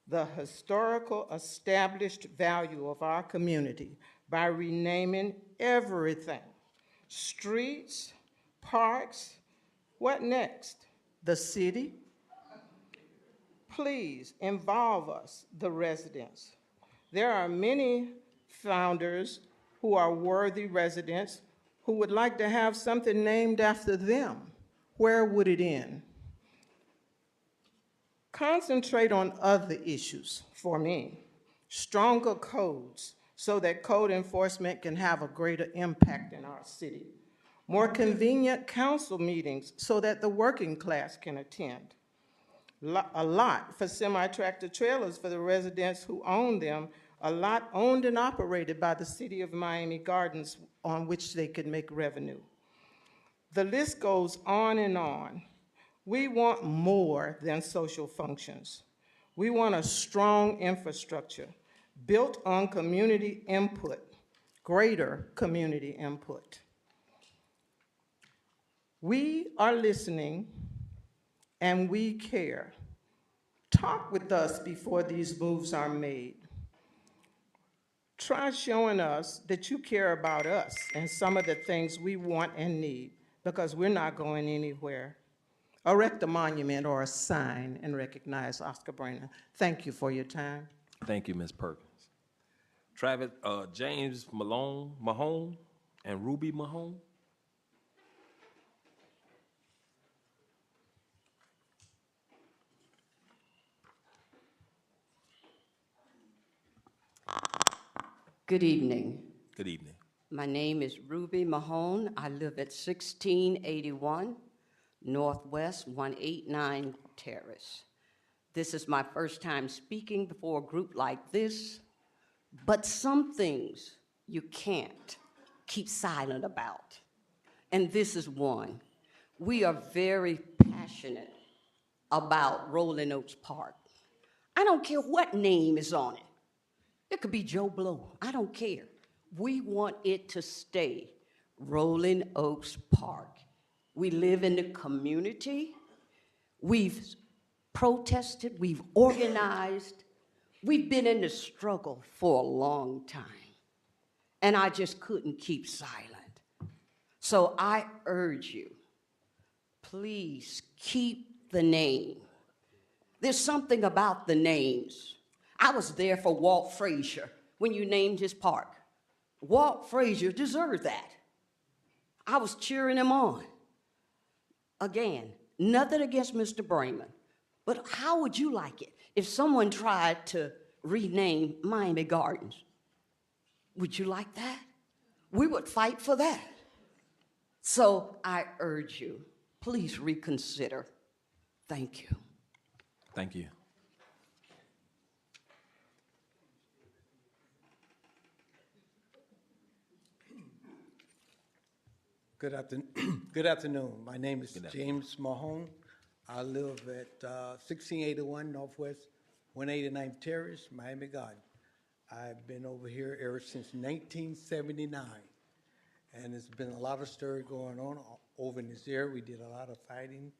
the historical established value of our community by renaming everything: streets, parks. What next? The city? Please involve us, the residents. There are many founders who are worthy residents who would like to have something named after them. Where would it end? Concentrate on other issues for me. Stronger codes so that code enforcement can have a greater impact in our city. More convenient council meetings so that the working class can attend. A lot for semi-tractor trailers for the residents who own them, a lot owned and operated by the city of Miami Gardens on which they could make revenue. The list goes on and on. We want more than social functions. We want a strong infrastructure built on community input, greater community input. We are listening and we care. Talk with us before these moves are made. Try showing us that you care about us and some of the things we want and need, because we're not going anywhere. Erect a monument or a sign and recognize Oscar Brainer. Thank you for your time. Thank you, Ms. Perkins. Travis, James Mahone and Ruby Mahone. Good evening. Good evening. My name is Ruby Mahone. I live at 1681 Northwest 189 Terrace. This is my first time speaking before a group like this, but some things you can't keep silent about. And this is one. We are very passionate about Rolling Oaks Park. I don't care what name is on it. It could be Joe Blow. I don't care. We want it to stay Rolling Oaks Park. We live in the community. We've protested. We've organized. We've been in the struggle for a long time. And I just couldn't keep silent. So I urge you, please keep the name. There's something about the names. I was there for Walt Frazier when you named his park. Walt Frazier deserved that. I was cheering him on. Again, nothing against Mr. Brayman, but how would you like it if someone tried to rename Miami Gardens? Would you like that? We would fight for that. So I urge you, please reconsider. Thank you. Thank you. Good afternoon. My name is James Mahone. I live at 1681 Northwest 189th Terrace, Miami Gardens. I've been over here ever since 1979, and there's been a lot of story going on over in this area. We did a lot of fighting,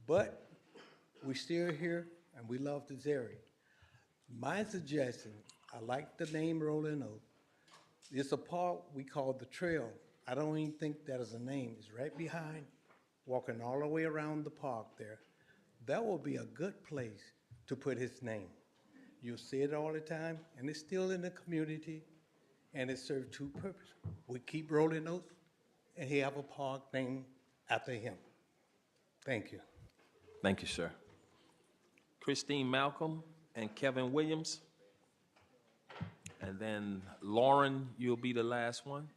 but we're still here, and we love this area. My suggestion, I like the name Rolling Oaks. It's a park we call the Trail. I don't even think that is a name. It's right behind, walking all the way around the park there. That will be a good place to put his name. You'll see it all the time, and it's still in the community, and it serves two purposes. We keep Rolling Oaks, and he have a park named after him. Thank you. Thank you, sir. Christine Malcolm and Kevin Williams. And then Lauren, you'll be the last one.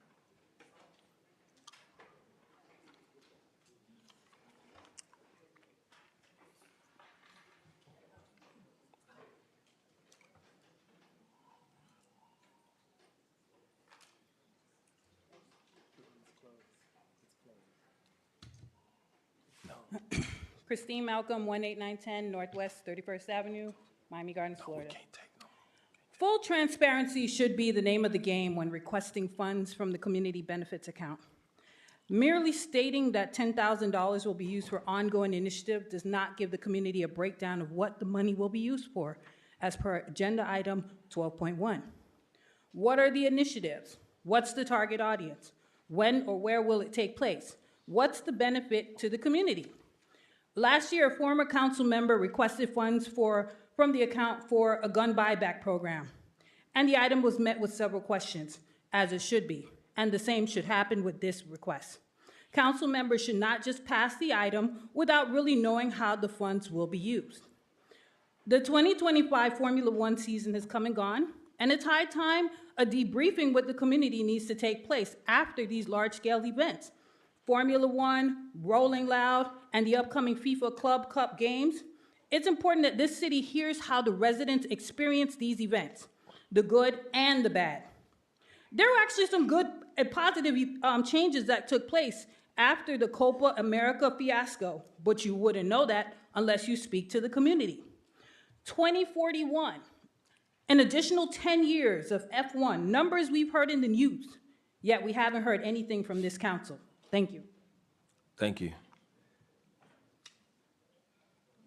Christine Malcolm, 18910 Northwest 31st Avenue, Miami Gardens, Florida. Full transparency should be the name of the game when requesting funds from the community benefits account. Merely stating that $10,000 will be used for ongoing initiative does not give the community a breakdown of what the money will be used for, as per agenda item 12.1. What are the initiatives? What's the target audience? When or where will it take place? What's the benefit to the community? Last year, a former council member requested funds from the account for a gun buyback program, and the item was met with several questions, as it should be, and the same should happen with this request. Council members should not just pass the item without really knowing how the funds will be used. The 2025 Formula One season has come and gone, and it's high time a debriefing with the community needs to take place after these large-scale events. Formula One, Rolling Loud, and the upcoming FIFA Club Cup games. It's important that this city hears how the residents experience these events, the good and the bad. There were actually some good and positive changes that took place after the Copa America fiasco, but you wouldn't know that unless you speak to the community. 2041, an additional 10 years of F1, numbers we've heard in the news, yet we haven't heard anything from this council. Thank you. Thank you.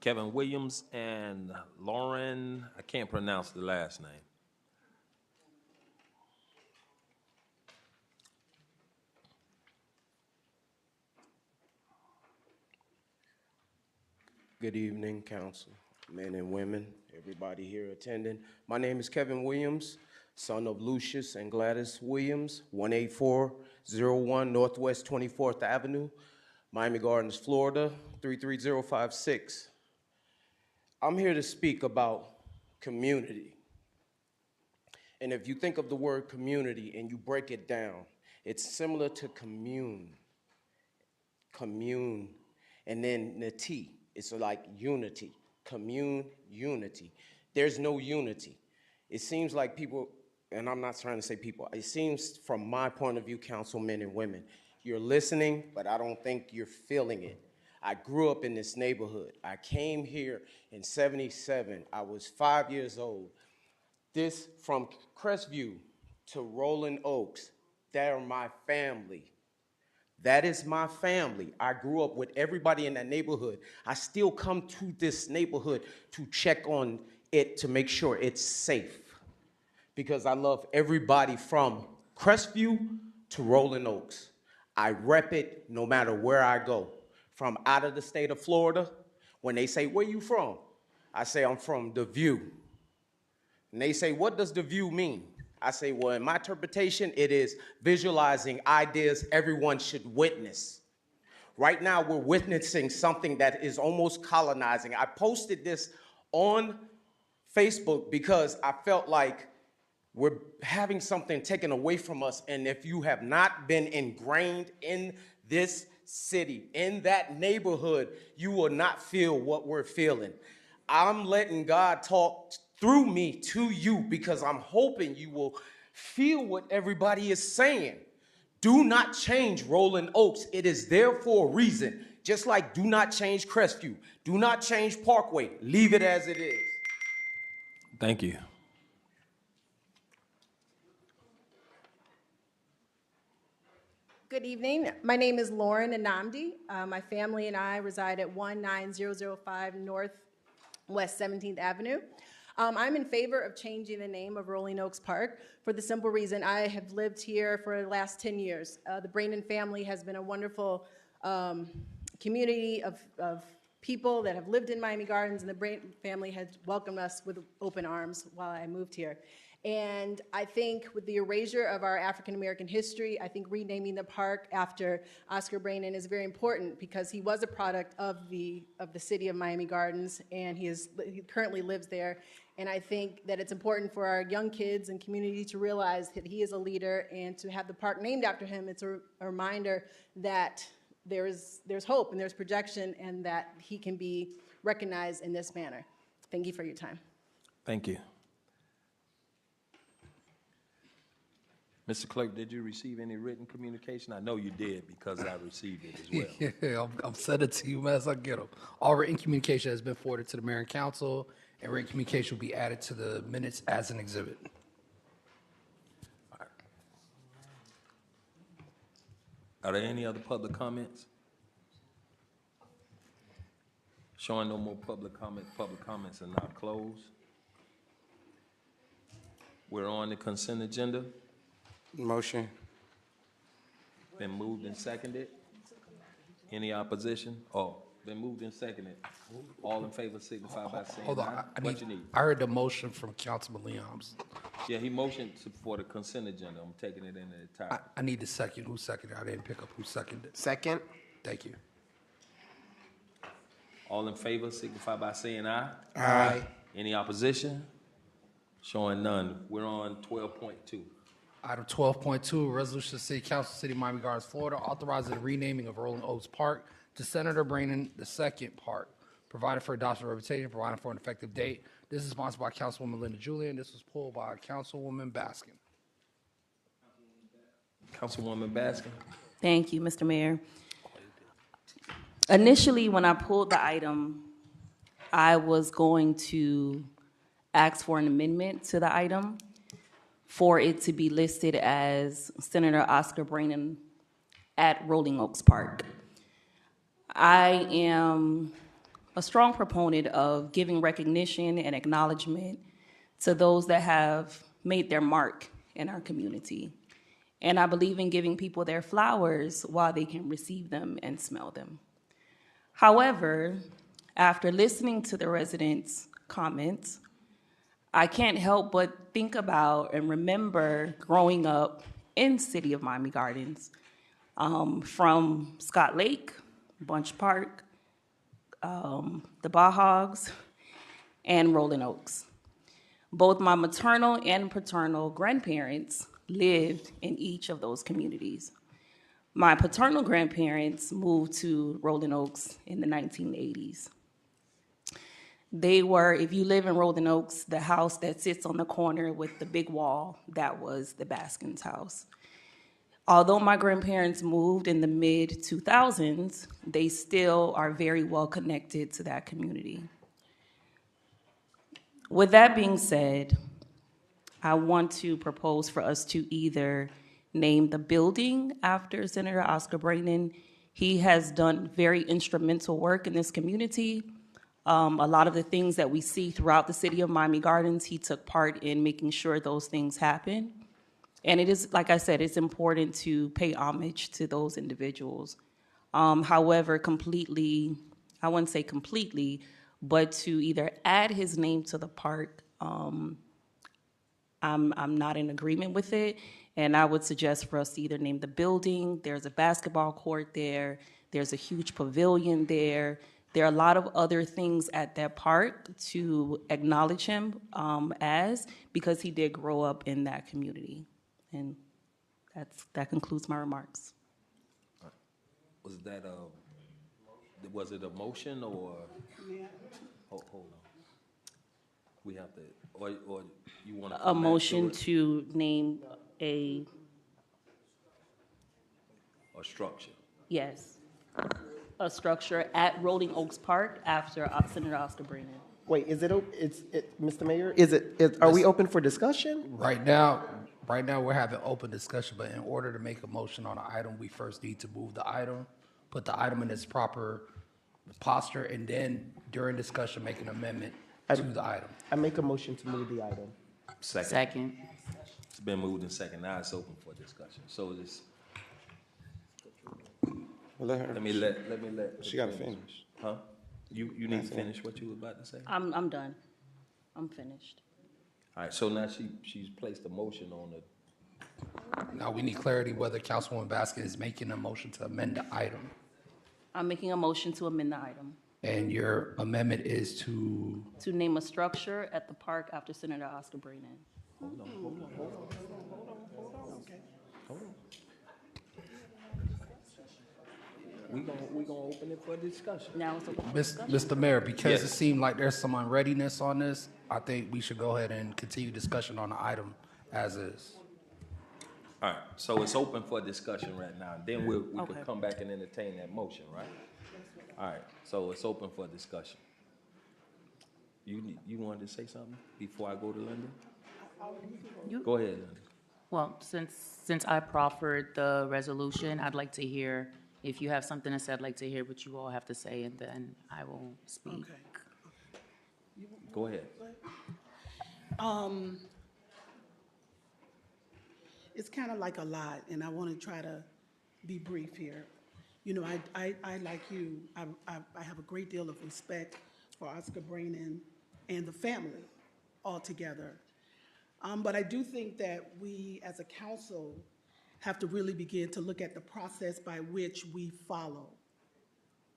Kevin Williams and Lauren, I can't pronounce the last name. Good evening, council, men and women, everybody here attending. My name is Kevin Williams, son of Lucius and Gladys Williams, 18401 Northwest 24th Avenue, Miami Gardens, Florida, 33056. I'm here to speak about community. And if you think of the word community and you break it down, it's similar to commune, and then the T. It's like unity, commune, unity. There's no unity. It seems like people, and I'm not trying to say people, it seems from my point of view, councilmen and women, you're listening, but I don't think you're feeling it. I grew up in this neighborhood. I came here in '77. I was 5 years old. This, from Crestview to Rolling Oaks, they're my family. That is my family. I grew up with everybody in that neighborhood. I still come to this neighborhood to check on it to make sure it's safe, because I love everybody from Crestview to Rolling Oaks. I rep it no matter where I go. From out of the state of Florida, when they say, "Where you from?" I say, "I'm from The View." And they say, "What does The View mean?" I say, well, in my interpretation, it is visualizing ideas everyone should witness. Right now, we're witnessing something that is almost colonizing. I posted this on Facebook because I felt like we're having something taken away from us. And if you have not been ingrained in this city, in that neighborhood, you will not feel what we're feeling. I'm letting God talk through me to you because I'm hoping you will feel what everybody is saying. Do not change Rolling Oaks. It is there for a reason. Just like do not change Crestview. Do not change Parkway. Leave it as it is. Thank you. Good evening. My name is Lauren Anamdi. My family and I reside at 19005 Northwest 17th Avenue. I'm in favor of changing the name of Rolling Oaks Park for the simple reason I have lived here for the last 10 years. The Brandon family has been a wonderful community of people that have lived in Miami Gardens, and the Brandon family has welcomed us with open arms while I moved here. And I think with the erasure of our African-American history, I think renaming the park after Oscar Brandon is very important because he was a product of the city of Miami Gardens, and he currently lives there. And I think that it's important for our young kids and community to realize that he is a leader, and to have the park named after him, it's a reminder that there's hope and there's projection, and that he can be recognized in this manner. Thank you for your time. Thank you. Mr. Clerk, did you receive any written communication? I know you did because I received it as well. Yeah, I'm sending it to you as I get them. All written communication has been forwarded to the mayor and council, and written communication will be added to the minutes as an exhibit. Are there any other public comments? Showing no more public comments are now closed. We're on the consent agenda. Motion. Been moved and seconded. Any opposition? Oh, been moved and seconded. All in favor signify by saying Hold on, aye. What you need? I heard the motion from Councilman Leons. Yeah, he motioned for the consent agenda. I'm taking it in the entire. I need the second. Who seconded? I didn't pick up who seconded. Second. Thank you. All in favor signify by saying aye. Aye. Any opposition? Showing none. We're on 12.2. Item 12.2, resolution of City Council, City of Miami Gardens, Florida, authorizing the renaming of Rolling Oaks Park to Senator Brandon II Park, providing for adoption of reputation, providing for an effective date. This is sponsored by Councilwoman Linda Julian. This was pulled by Councilwoman Baskin. Councilwoman Baskin. Thank you, Mr. Mayor. Initially, when I pulled the item, I was going to ask for an amendment to the item for it to be listed as Senator Oscar Brandon at Rolling Oaks Park. I am a strong proponent of giving recognition and acknowledgement to those that have made their mark in our community. And I believe in giving people their flowers while they can receive them and smell them. However, after listening to the residents' comments, I can't help but think about and remember growing up in City of Miami Gardens, from Scott Lake, Bunch Park, the Bahogs, and Rolling Oaks. Both my maternal and paternal grandparents lived in each of those communities. My paternal grandparents moved to Rolling Oaks in the 1980s. They were, if you live in Rolling Oaks, the house that sits on the corner with the big wall, that was the Baskins house. Although my grandparents moved in the mid-2000s, they still are very well connected to that community. With that being said, I want to propose for us to either name the building after Senator Oscar Brandon. He has done very instrumental work in this community. A lot of the things that we see throughout the City of Miami Gardens, he took part in making sure those things happen. And it is, like I said, it's important to pay homage to those individuals. However, completely, I wouldn't say completely, but to either add his name to the park, I'm not in agreement with it. And I would suggest for us to either name the building, there's a basketball court there, there's a huge pavilion there. There are a lot of other things at that park to acknowledge him because he did grow up in that community. And that concludes my remarks. Was it a motion or? Hold on. We have to, or you want to? A motion to name a structure. Yes. A structure at Rolling Oaks Park after Senator Oscar Brandon. Wait, Mr. Mayor, are we open for discussion? Right now, we're having open discussion, but in order to make a motion on an item, we first need to move the item, put the item in its proper posture, and then during discussion, make an amendment to the item. I make a motion to move the item. Second. It's been moved and second. Now it's open for discussion. So it's. Let me let. She got to finish. Huh? You need to finish what you were about to say? I'm done. I'm finished. All right, so now she's placed a motion on it. Now we need clarity whether Councilwoman Baskin is making a motion to amend the item. I'm making a motion to amend the item. And your amendment is to? To name a structure at the park after Senator Oscar Brandon. Hold on. We're gonna open it for discussion. Now it's open for discussion. Mr. Mayor, because Yes. it seemed like there's some unreadiness on this, I think we should go ahead and continue discussion on the item as is. All right, so it's open for discussion right now. Then we Okay. could come back and entertain that motion, right? All right, so it's open for discussion. You wanted to say something before I go to Linda? Go ahead, Linda. Well, since I proffered the resolution, I'd like to hear, if you have something to say, I'd like to hear what you all have to say, and then I will speak. Go ahead. It's kind of like a lot, and I want to try to be brief here. You know, I like you, I have a great deal of respect for Oscar Brannon and the family altogether. But I do think that we, as a council, have to really begin to look at the process by which we follow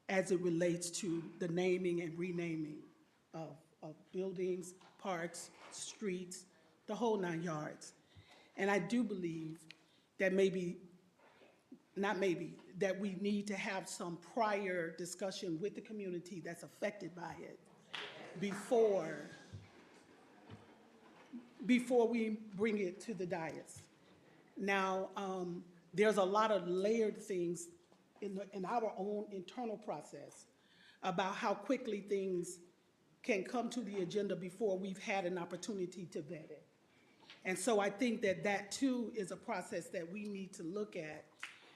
as it relates to the naming and renaming of buildings, parks, streets, the whole 9 yards. And I do believe that that we need to have some prior discussion with the community that's affected by it before we bring it to the dais. Now, there's a lot of layered things in our own internal process about how quickly things can come to the agenda before we've had an opportunity to vet it. And so I think that that too is a process that we need to look at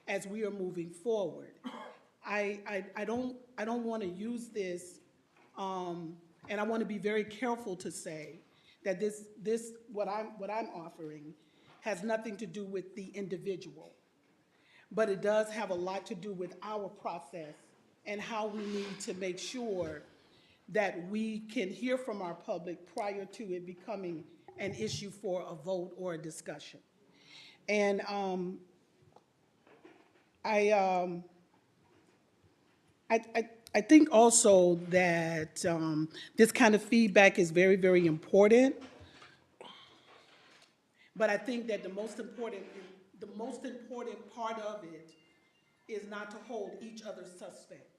as we are moving forward. I don't want to use this, and I want to be very careful to say that what I'm offering has nothing to do with the individual, but it does have a lot to do with our process and how we need to make sure that we can hear from our public prior to it becoming an issue for a vote or a discussion. And I think also that this kind of feedback is very, very important. But I think that the most important part of it is not to hold each other suspect.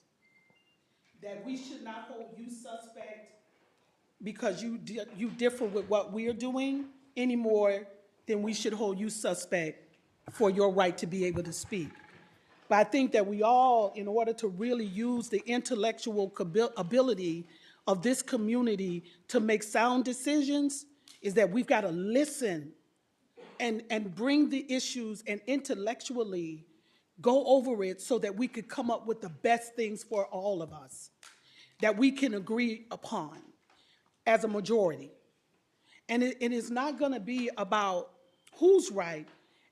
That we should not hold you suspect because you differ with what we're doing any more than we should hold you suspect for your right to be able to speak. But I think that we all, in order to really use the intellectual ability of this community to make sound decisions, is that we've got to listen and bring the issues and intellectually go over it so that we could come up with the best things for all of us that we can agree upon as a majority. And it is not going to be about who's right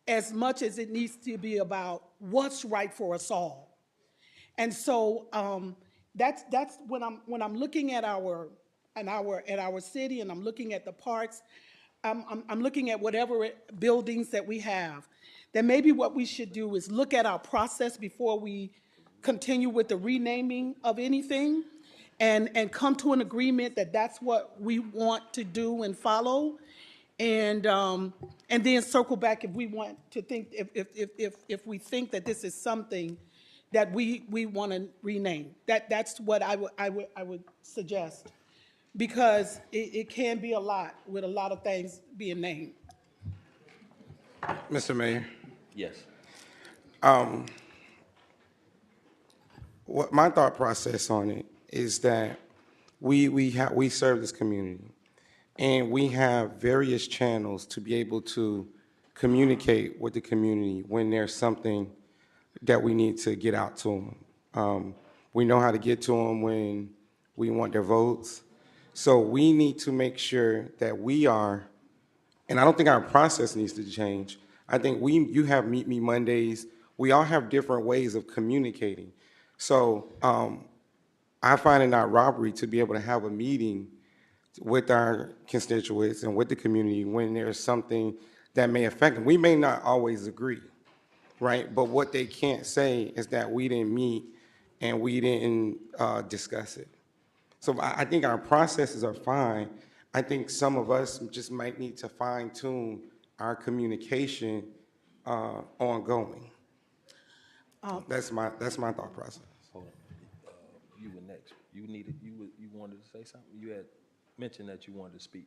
as much as it needs to be about what's right for us all. And so that's when I'm looking at our city and I'm looking at the parks, I'm looking at whatever buildings that we have, then maybe what we should do is look at our process before we continue with the renaming of anything and come to an agreement that that's what we want to do and follow. And then circle back if we want to think, if we think that this is something that we want to rename. That's what I would suggest, because it can be a lot with a lot of things being named. Mr. Mayor. Yes. What my thought process on it is that we serve this community, and we have various channels to be able to communicate with the community when there's something that we need to get out to them. We know how to get to them when we want their votes. So we need to make sure that we are, and I don't think our process needs to change. I think you have Meet Me Mondays. We all have different ways of communicating. So I find it not robbery to be able to have a meeting with our constituents and with the community when there's something that may affect them. We may not always agree, right? But what they can't say is that we didn't meet and we didn't discuss it. So I think our processes are fine. I think some of us just might need to fine tune our communication ongoing. That's my thought process. Hold on. You were next. You wanted to say something? You had mentioned that you wanted to speak.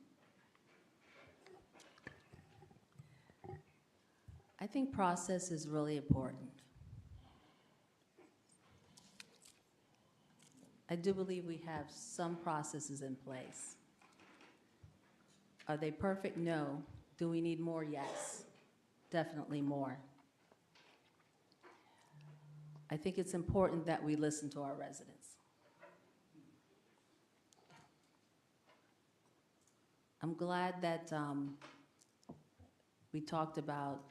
I think process is really important. I do believe we have some processes in place. Are they perfect? No. Do we need more? Yes. Definitely more. I think it's important that we listen to our residents. I'm glad that we talked about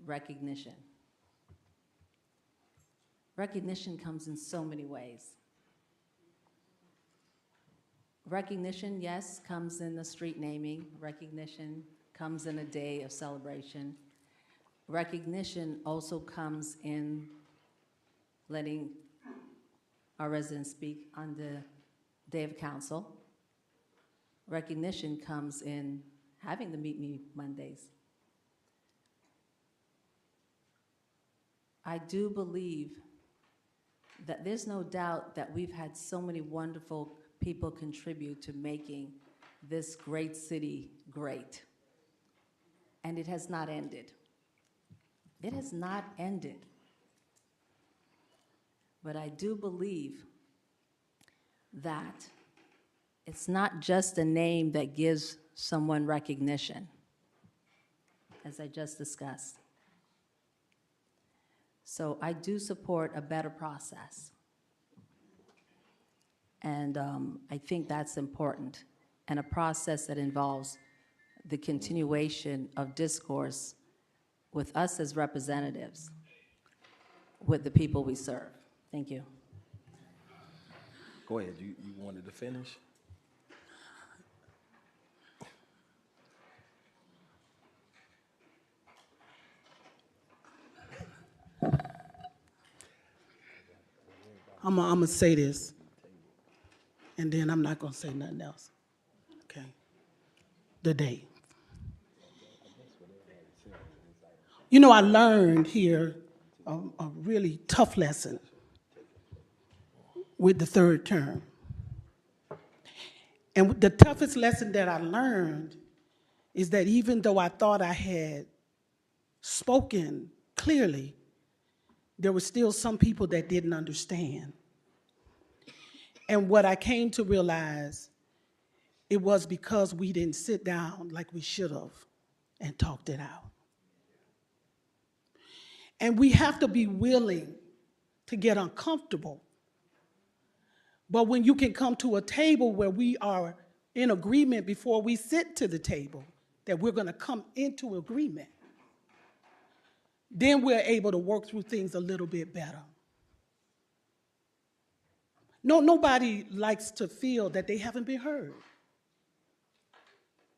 recognition. Recognition comes in so many ways. Recognition, yes, comes in the street naming. Recognition comes in a day of celebration. Recognition also comes in letting our residents speak on the day of council. Recognition comes in having the Meet Me Mondays. I do believe that there's no doubt that we've had so many wonderful people contribute to making this great city great. And it has not ended. It has not ended. But I do believe that it's not just a name that gives someone recognition, as I just discussed. So I do support a better process. And I think that's important, and a process that involves the continuation of discourse with us as representatives, with the people we serve. Thank you. Go ahead, you wanted to finish? I'm gonna say this, and then I'm not gonna say nothing else. Okay. The day. You know, I learned here a really tough lesson with the third term. And the toughest lesson that I learned is that even though I thought I had spoken clearly, there were still some people that didn't understand. And what I came to realize, it was because we didn't sit down like we should have and talked it out. And we have to be willing to get uncomfortable. But when you can come to a table where we are in agreement before we sit to the table, that we're going to come into agreement, then we're able to work through things a little bit better. No, nobody likes to feel that they haven't been heard.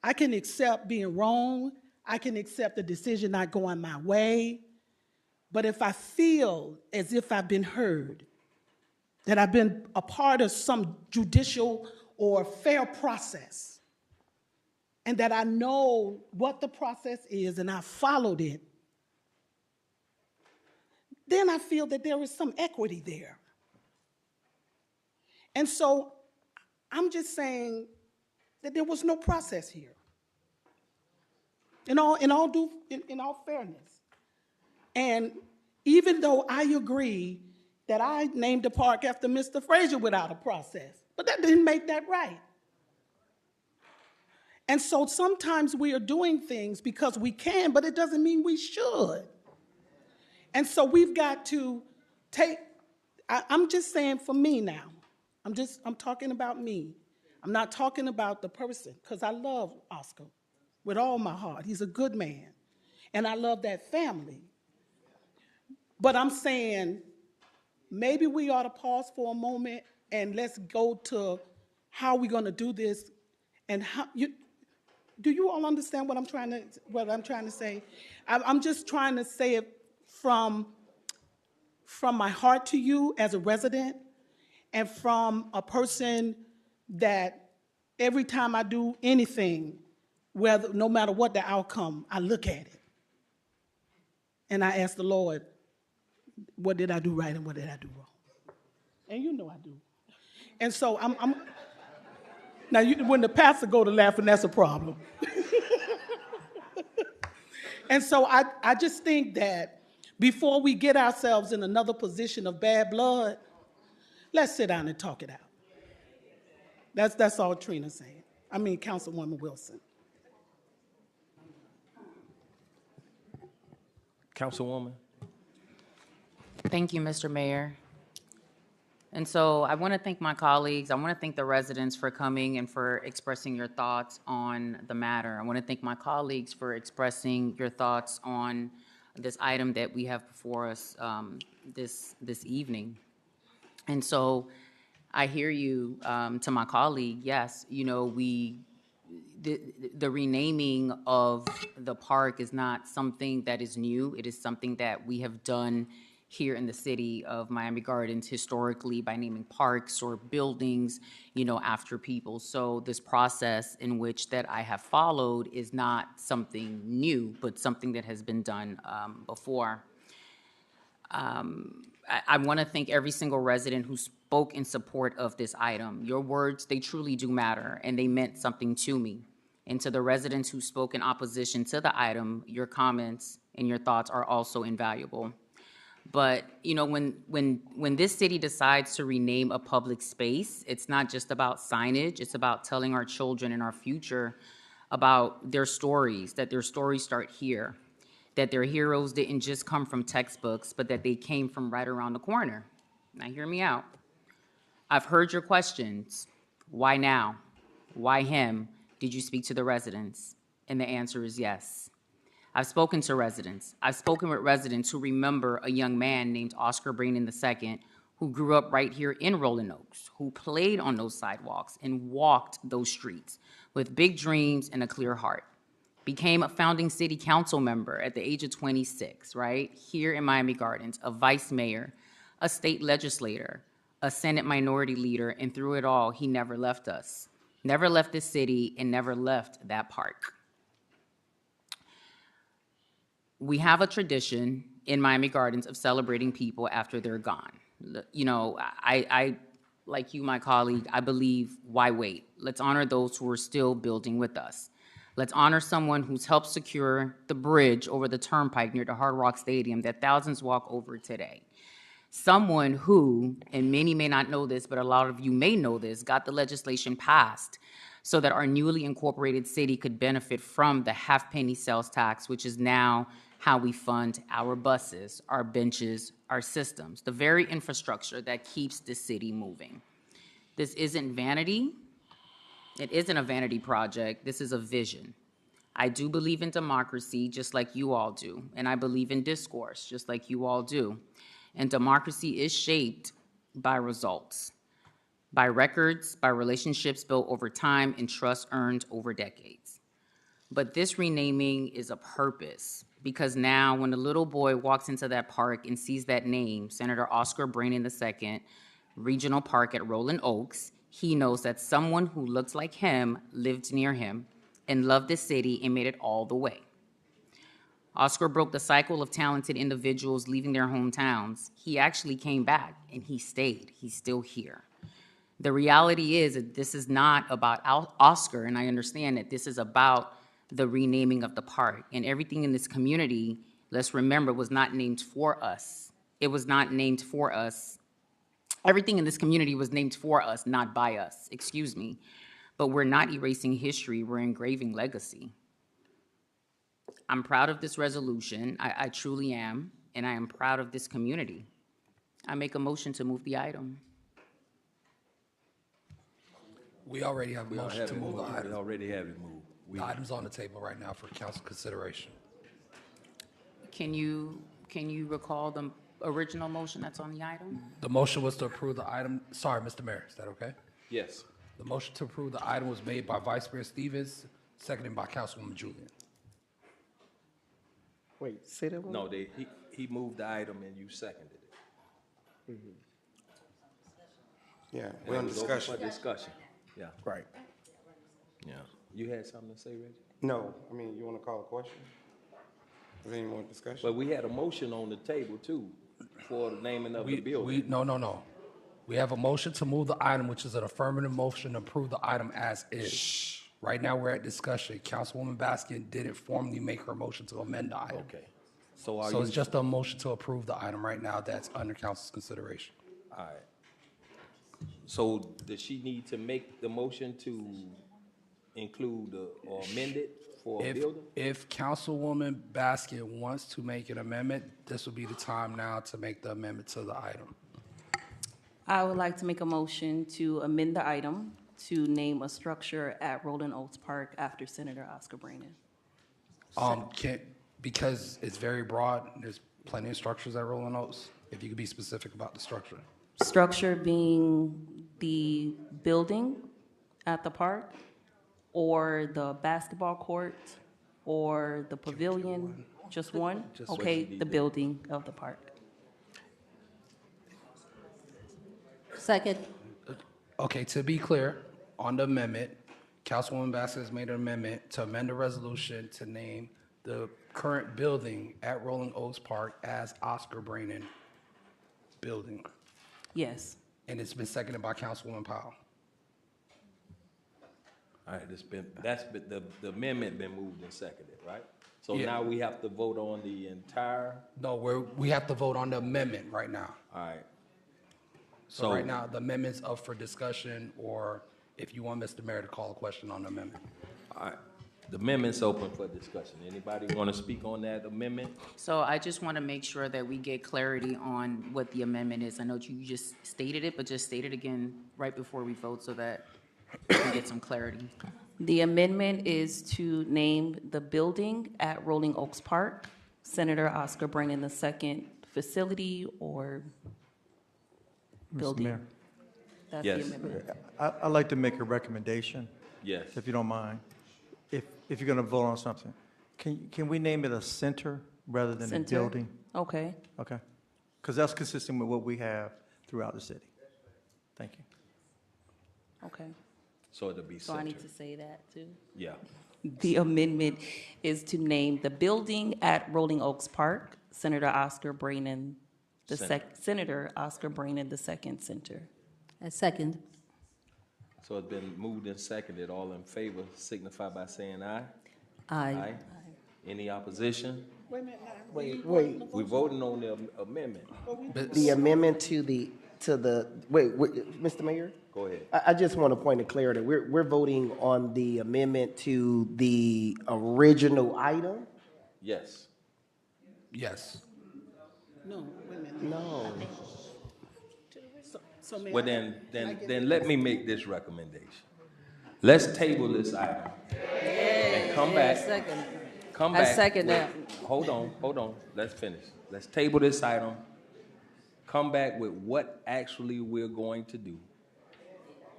I can accept being wrong. I can accept the decision not going my way. But if I feel as if I've been heard, that I've been a part of some judicial or fair process, and that I know what the process is and I followed it, then I feel that there is some equity there. And so I'm just saying that there was no process here. In all fairness. And even though I agree that I named the park after Mr. Frazier without a process, but that didn't make that right. And so sometimes we are doing things because we can, but it doesn't mean we should. And so we've got to take, I'm just saying for me now, I'm talking about me. I'm not talking about the person, because I love Oscar with all my heart. He's a good man, and I love that family. But I'm saying maybe we ought to pause for a moment and let's go to how we're going to do this. And how do you all understand what I'm trying to say? I'm just trying to say it from my heart to you as a resident, and from a person that every time I do anything, no matter what the outcome, I look at it and I ask the Lord, what did I do right and what did I do wrong? And you know I do. And so now when the pastor go to laughing, that's a problem. And so I just think that before we get ourselves in another position of bad blood, let's sit down and talk it out. That's all Trina's saying. I mean, Councilwoman Wilson. Councilwoman? Thank you, Mr. Mayor. And so I want to thank my colleagues. I want to thank the residents for coming and for expressing your thoughts on the matter. I want to thank my colleagues for expressing your thoughts on this item that we have before us this evening. And so I hear you to my colleague. Yes, you know, the renaming of the park is not something that is new. It is something that we have done here in the city of Miami Gardens historically by naming parks or buildings, you know, after people. So this process in which that I have followed is not something new, but something that has been done before. I want to thank every single resident who spoke in support of this item. Your words, they truly do matter, and they meant something to me. And to the residents who spoke in opposition to the item, your comments and your thoughts are also invaluable. But, you know, when this city decides to rename a public space, it's not just about signage, it's about telling our children and our future about their stories, that their stories start here, that their heroes didn't just come from textbooks, but that they came from right around the corner. Now, hear me out. I've heard your questions. Why now? Why him? Did you speak to the residents? And the answer is yes. I've spoken to residents. I've spoken with residents who remember a young man named Oscar Brandon II who grew up right here in Rolling Oaks, who played on those sidewalks and walked those streets with big dreams and a clear heart. Became a founding city council member at the age of 26, right? Here in Miami Gardens, a vice mayor, a state legislator, a Senate minority leader, and through it all, he never left us. Never left this city and never left that park. We have a tradition in Miami Gardens of celebrating people after they're gone. You know, I like you, my colleague, I believe, why wait? Let's honor those who are still building with us. Let's honor someone who's helped secure the bridge over the turnpike near the Hard Rock Stadium that thousands walk over today. Someone who, and many may not know this, but a lot of you may know this, got the legislation passed so that our newly incorporated city could benefit from the half-penny sales tax, which is now how we fund our buses, our benches, our systems, the very infrastructure that keeps the city moving. This isn't vanity. It isn't a vanity project. This is a vision. I do believe in democracy, just like you all do, and I believe in discourse, just like you all do. And democracy is shaped by results, by records, by relationships built over time, and trust earned over decades. But this renaming is a purpose, because now when a little boy walks into that park and sees that name, Senator Oscar Brandon II, Regional Park at Rolling Oaks, he knows that someone who looks like him lived near him and loved the city and made it all the way. Oscar broke the cycle of talented individuals leaving their hometowns. He actually came back and he stayed. He's still here. The reality is that this is not about Oscar, and I understand that this is about the renaming of the park. And everything in this community, let's remember, was not named for us. It was not named for us. Everything in this community was named for us, not by us, excuse me. But we're not erasing history, we're engraving legacy. I'm proud of this resolution, I truly am, and I am proud of this community. I make a motion to move the item. We already have a motion to move the item. We already have it moved. The item's on the table right now for council consideration. Can you recall the original motion that's on the item? The motion was to approve the item. Sorry, Mr. Mayor, is that okay? Yes. The motion to approve the item was made by Vice Mayor Stevens, seconded by Councilwoman Julian. Wait, say that one? No, he moved the item and you seconded it. Yeah, And we're it on was open discussion. for discussion, yeah. Right. Yeah. You had something to say, Reggie? No, I mean, you want to call a question? Is there any more discussion? But we had a motion on the table too for the naming of the building. No. We have a motion to move the item, which is an affirmative motion to approve the item as is. Right now, we're at discussion. Councilwoman Baskin didn't formally make her motion to amend the item. Okay. So are So you? it's just a motion to approve the item right now that's under council's consideration. All right. So does she need to make the motion to include or amend it for a building? If Councilwoman Baskin wants to make an amendment, this would be the time now to make the amendment to the item. I would like to make a motion to amend the item to name a structure at Rolling Oaks Park after Senator Oscar Brannan. Because it's very broad, there's plenty of structures at Rolling Oaks. If you could be specific about the structure. Structure being the building at the park, or the basketball court, or the pavilion, just one? Just Okay, what you the need. building of the park. Second. Okay, to be clear, on the amendment, Councilwoman Baskin has made an amendment to amend the resolution to name the current building at Rolling Oaks Park as Oscar Brannan Building. Yes. And it's been seconded by Councilwoman Powell. All right, the amendment been moved and seconded, right? So Yeah. now we have to vote on the entire, No, we have to vote on the amendment right now. all right. So right now, the amendment's up for discussion, or if you want Mr. Mayor to call a question on the amendment. All right, the amendment's open for discussion. Anybody want to speak on that amendment? So I just want to make sure that we get clarity on what the amendment is. I know you just stated it, but just state it again right before we vote so that we can get some clarity. The amendment is to name the building at Rolling Oaks Park, Senator Oscar Brannan II facility or building. Mayor, That's the Yes. amendment. I'd like to make a recommendation, Yes. if you don't mind. If you're going to vote on something, can we name it a center rather than a Center? building? Okay. Okay. Because that's consistent with what we have throughout the city. Thank you. Okay. So it'll be So I need to center. say that too? Yeah. The amendment is to name the building at Rolling Oaks Park, Senator Oscar Brannan, Senator Oscar Brannan II Center. A second. So it's been moved and seconded. All in favor signify by saying aye. Aye. Any opposition? Wait a minute now. Wait. We're voting on the amendment. The amendment to the, wait, Mr. Mayor? Go ahead. I just want to point of clarity. We're voting on the amendment to the original item? Yes. Yes. No, wait a minute. No. So may Well, I- can I get- then let me make this recommendation. Let's table this item and come back. Come I back. second with- that. Hold on. Let's finish. Let's table this item. Come back with what actually we're going to do.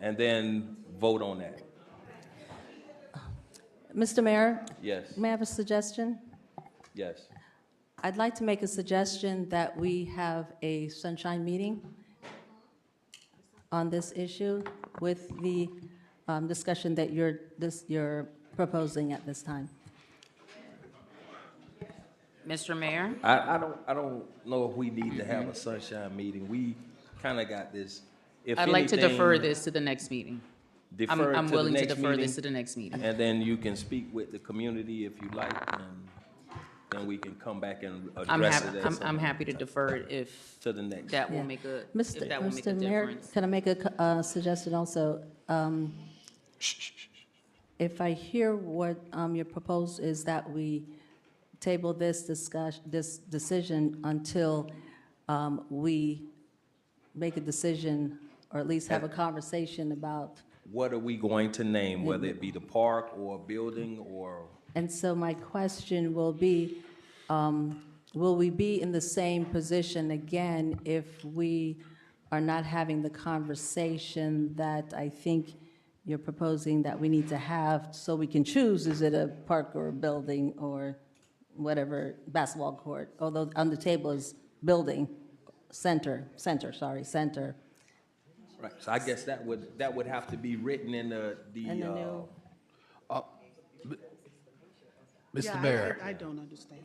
And then vote on that. Mr. Mayor, Yes, may I have a suggestion? yes. I'd like to make a suggestion that we have a sunshine meeting on this issue with the discussion that you're proposing at this time. Mr. Mayor? I don't know if we need to have a sunshine meeting. We kind of got this. If I'd like to defer anything, this to the next meeting. defer it I'm to the willing to next defer meeting, this to the next meeting. And then you can speak with the community if you like, and then we can come back and I'm address happy, it. I'm happy to defer it if To the next. that will Yeah. make a, if Mr. that will make a Mr. Mayor, difference. can I make a suggestion also? If I hear what your proposal is that we table this decision until we make a decision, or at least have a conversation about. What are we going to name, whether it be the park or a building or? And so my question will be, will we be in the same position again if we are not having the conversation that I think you're proposing that we need to have so we can choose, is it a park or a building or whatever, basketball court, although on the table is building, center. Right, so I guess that would have to be written in And the new, Mr. Yeah, Mayor. I don't understand.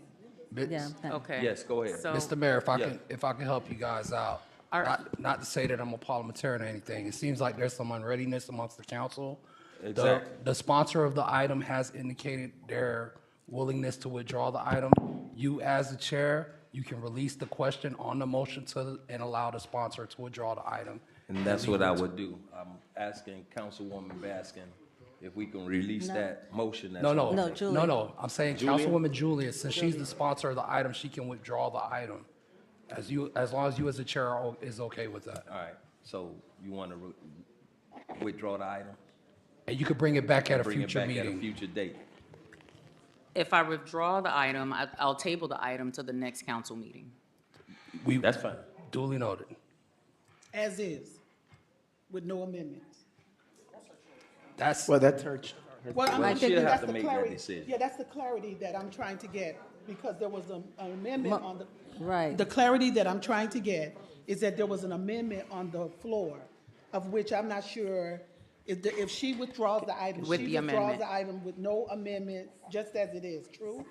yeah. Okay. Yes, go ahead. So- Mr. Mayor, Yeah. if I can help you guys out, All right. not to say that I'm a parliamentarian or anything, it seems like there's some unreadiness amongst the council Exactly. The sponsor of the item has indicated their willingness to withdraw the item. You, as the chair, you can release the question on the motion and allow the sponsor to withdraw the item. And that's what I would do. I'm asking Councilwoman Baskin if we can release that motion. that's No, on no, the table. no. I'm saying Councilwoman Julia, since she's the sponsor of the item, she can withdraw the item. As long as you as the chair is okay with that. All right, so you want to withdraw the item? And you could bring it back at a Bring it future back at a meeting. future date. If I withdraw the item, I'll table the item to the next council meeting. That's fine. Duly noted. As is, with no amendments. Well, that's her. Well, I mean, She'll have that's to the make that clarity. decision. Yeah, that's the clarity that I'm trying to get, because there was an amendment on the. Right. The clarity that I'm trying to get is that there was an amendment on the floor, of which I'm not sure if she withdraws the item, With she the withdraws amendment. the item with no amendment, just as it is, true?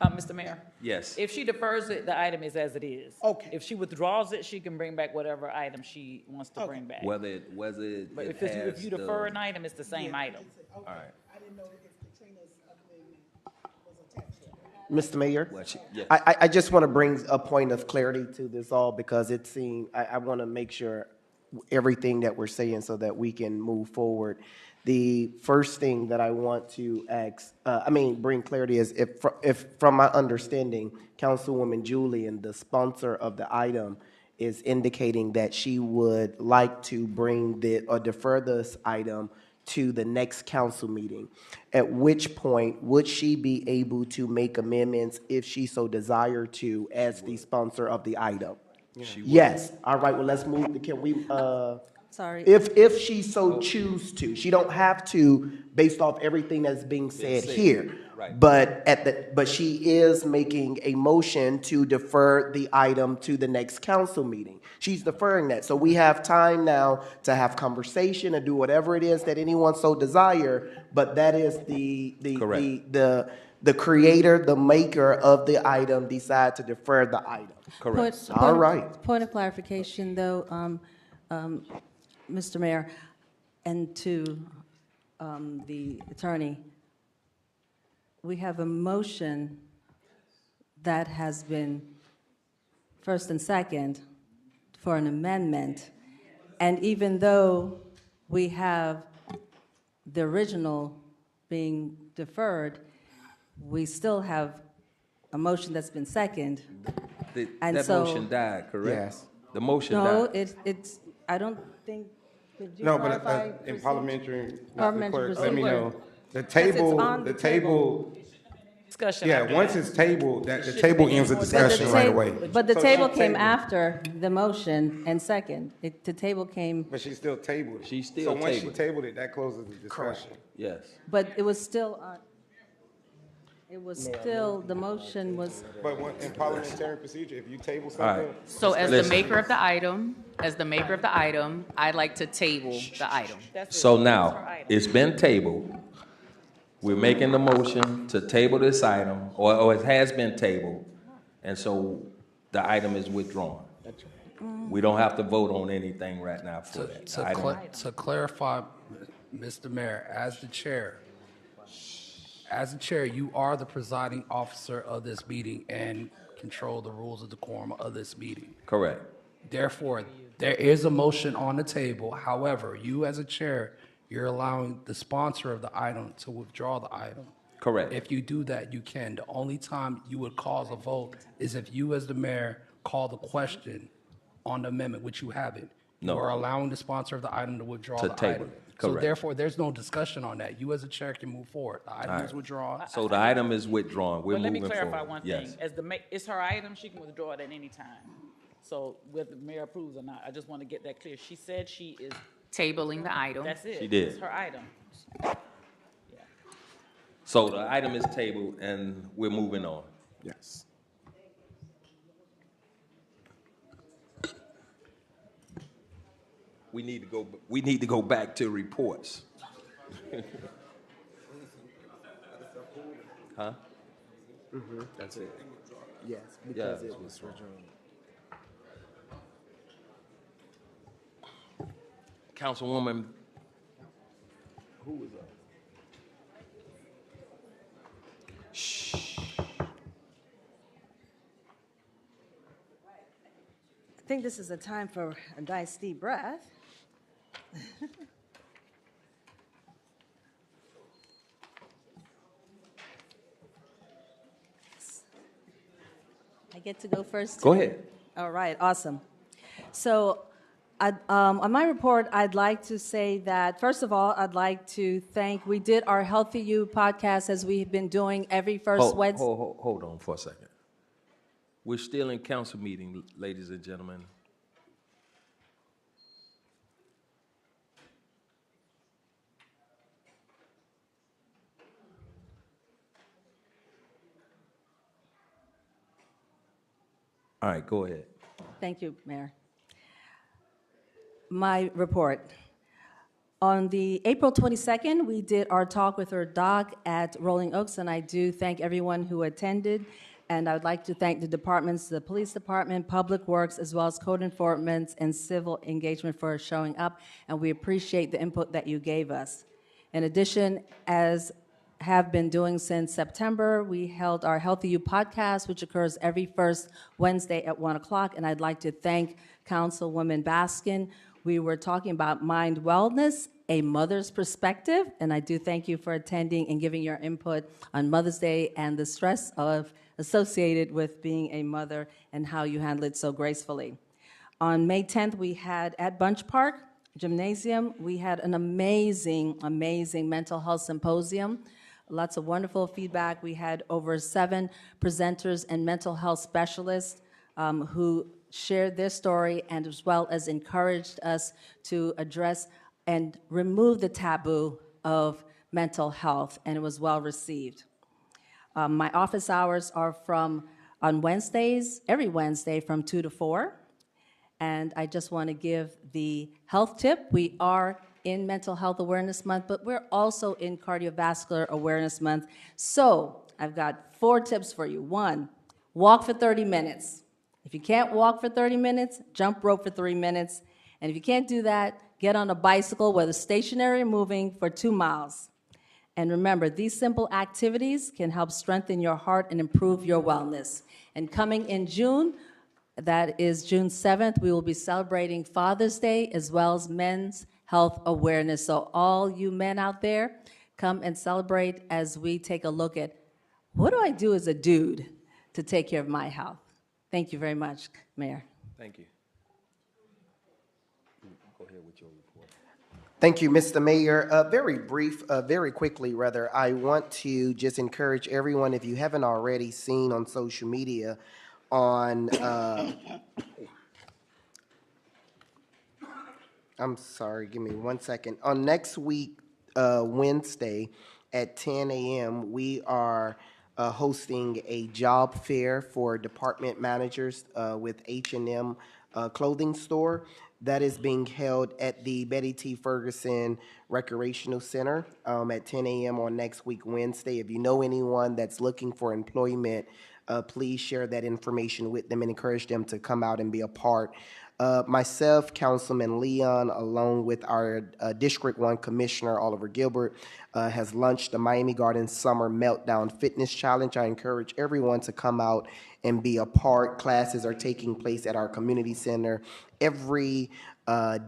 Mr. Mayor? Yes. If she defers it, the item is as it is. Okay. If she withdraws it, she can bring back whatever item she wants to bring back. Whether it But it if has you the- defer an item, it's the same item. All right. I didn't know if Katrina's amendment was attached to it. Mr. Mayor, Well, yes. I just want to bring a point of clarity to this all because it seems, I want to make sure everything that we're saying so that we can move forward. The first thing that I want to bring clarity is if from my understanding, Councilwoman Julian, the sponsor of the item, is indicating that she would like to defer this item to the next council meeting, at which point would she be able to make amendments if she so desired to as the sponsor of the item? Yes. All right, well, let's move. Can we, Sorry. if she so choose to, she don't have to based off everything that's being said here. Right. But she is making a motion to defer the item to the next council meeting. She's deferring that. So we have time now to have conversation and do whatever it is that anyone so desire, but that is the creator, the maker of the item decide to defer the item. Correct. All right. Point of clarification, though, Mr. Mayor, and to the attorney, we have a motion that has been first and second for an amendment, and even though we have the original being deferred, we still have a motion that's been second. And That so- motion died, correct? Yes. The motion No, died. it's, I don't think, could you No, but clarify? in procedure? parliamentary, Mr. Parliamentary Clerk, let me procedure. know. The Yes, it's table, on the the table, Discussion. yeah, after once that. it's tabled, the table ends the But the discussion right ta- away. But the So table she came tabled. after the motion and second. The table came, But she still tabled it. She still So once she tabled it. tabled it, that closes the discussion. Yes. but it was still on, it was still, the motion was, But in parliamentary procedure, if you table All right. something. So as Listen. the maker of the item, I'd like to table the item. That's it. So It's her now, item. it's been tabled. We're making the motion to table this item, or it has been tabled, and so the item is withdrawn. We don't have to vote on anything right now for that. The item- To clarify, Mr. Mayor, as the chair, you are the presiding officer of this meeting and control the rules of decorum of this meeting. Correct. Therefore, there is a motion on the table. However, you as a chair, you're allowing the sponsor of the item to withdraw the item. Correct. If you do that, you can. The only time you would cause a vote is if you as the mayor call the question on the amendment, which you haven't. No. You are allowing the sponsor of the item to withdraw To the table item. it. So Correct. therefore, there's no discussion on that. You as a chair can move forward. The item All is right. withdrawn. So the item is withdrawn. We're But let me moving clarify forward. one thing. Yes. As it's her item, she can withdraw it at any time. So whether the mayor approves or not, I just want to get that clear. She said she is, Tabling the item. that's it. She did. It's her item. So the item is tabled and we're moving on. Yes. We need to go back to reports. Huh? That's it. Yes, Yeah, because it it's was withdrawn. Councilwoman Who was up? I think this is a time for a nice deep breath. I get to go first? Go today? ahead. All right, awesome. So on my report, I'd like to say that, first of all, I'd like to thank, we did our Healthy You podcast as we've been doing every first Wednesday. Hold on for a second. We're still in council meeting, ladies and gentlemen. All right, go ahead. Thank you, Mayor. My report. On the April 22nd, we did our talk with our doc at Rolling Oaks, and I do thank everyone who attended. And I would like to thank the departments, the police department, public works, as well as code enforcement and civil engagement for showing up. And we appreciate the input that you gave us. In addition, as have been doing since September, we held our Healthy You podcast, which occurs every first Wednesday at 1 o'clock. And I'd like to thank Councilwoman Baskin. We were talking about mind wellness, a mother's perspective. And I do thank you for attending and giving your input on Mother's Day and the stress associated with being a mother and how you handle it so gracefully. On May 10th, we had at Bunch Park Gymnasium, we had an amazing mental health symposium. Lots of wonderful feedback. We had over 7 presenters and mental health specialists who shared their story and as well as encouraged us to address and remove the taboo of mental health, and it was well received. My office hours are on Wednesdays, every Wednesday from 2 to 4. And I just want to give the health tip. We are in Mental Health Awareness Month, but we're also in Cardiovascular Awareness Month. So I've got 4 tips for you. 1, walk for 30 minutes. If you can't walk for 30 minutes, jump rope for 3 minutes. And if you can't do that, get on a bicycle, whether stationary or moving, for 2 miles. And remember, these simple activities can help strengthen your heart and improve your wellness. And coming in June, that is June 7th, we will be celebrating Father's Day as well as Men's Health Awareness. So all you men out there, come and celebrate as we take a look at what do I do as a dude to take care of my health. Thank you very much, Mayor. Thank you. Go ahead with your report. Thank you, Mr. Mayor. Very quickly, rather, I want to just encourage everyone, if you haven't already seen on social media, on, I'm sorry, give me 1 second. On next week, Wednesday at 10 a.m., we are hosting a job fair for department managers with H&M clothing store. That is being held at the Betty T. Ferguson Recreational Center at 10 a.m. on next week, Wednesday. If you know anyone that's looking for employment, please share that information with them and encourage them to come out and be a part. Myself, Councilman Leon, along with our District 1 Commissioner, Oliver Gilbert, has launched the Miami Gardens Summer Meltdown Fitness Challenge. I encourage everyone to come out and be a part. Classes are taking place at our community center every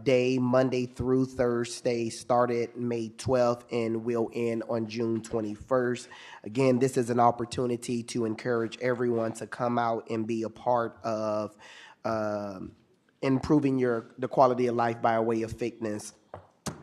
day, Monday through Thursday, started May 12th and will end on June 21st. Again, this is an opportunity to encourage everyone to come out and be a part of improving the quality of life by way of fitness.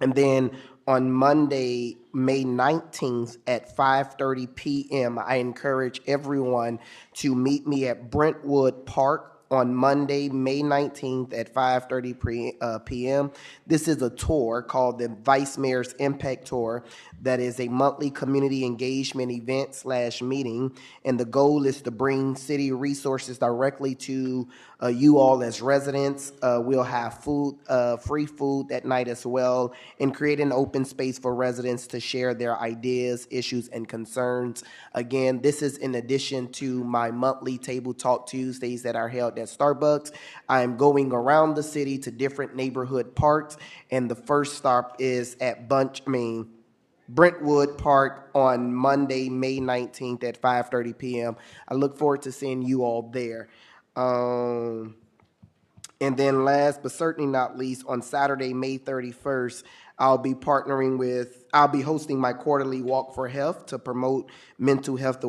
And then on Monday, May 19th at 5:30 p.m., I encourage everyone to meet me at Brentwood Park on Monday, May 19th at 5:30 p.m. This is a tour called the Vice Mayor's Impact Tour that is a monthly community engagement event / meeting, and the goal is to bring city resources directly to you all as residents. We'll have food, free food that night as well, and create an open space for residents to share their ideas, issues, and concerns. Again, this is in addition to my monthly Table Talk Tuesdays that are held at Starbucks. I'm going around the city to different neighborhood parks, and the first stop is at Brentwood Park on Monday, May 19th at 5:30 p.m. I look forward to seeing you all there. And then last but certainly not least, on Saturday, May 31st, I'll be hosting my quarterly Walk for Health to promote Mental Health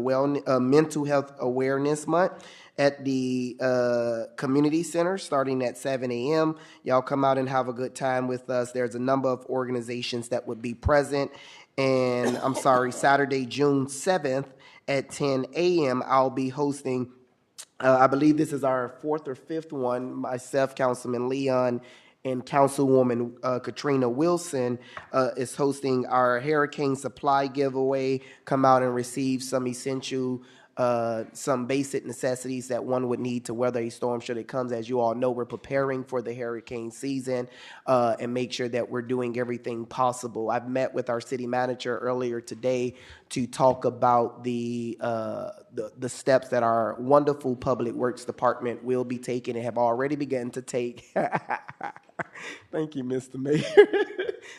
Awareness Month at the community center starting at 7 a.m. Y'all come out and have a good time with us. There's a number of organizations that would be present. And Saturday, June 7th at 10 a.m., I'll be hosting I believe this is our fourth or fifth one. Myself, Councilman Leon, and Councilwoman Katrina Wilson is hosting our hurricane supply giveaway. Come out and receive some essential, some basic necessities that one would need to weather a storm should it comes. As you all know, we're preparing for the hurricane season and make sure that we're doing everything possible. I've met with our city manager earlier today to talk about the steps that our wonderful Public Works Department will be taking and have already begun to take. Thank you, Mr. Mayor.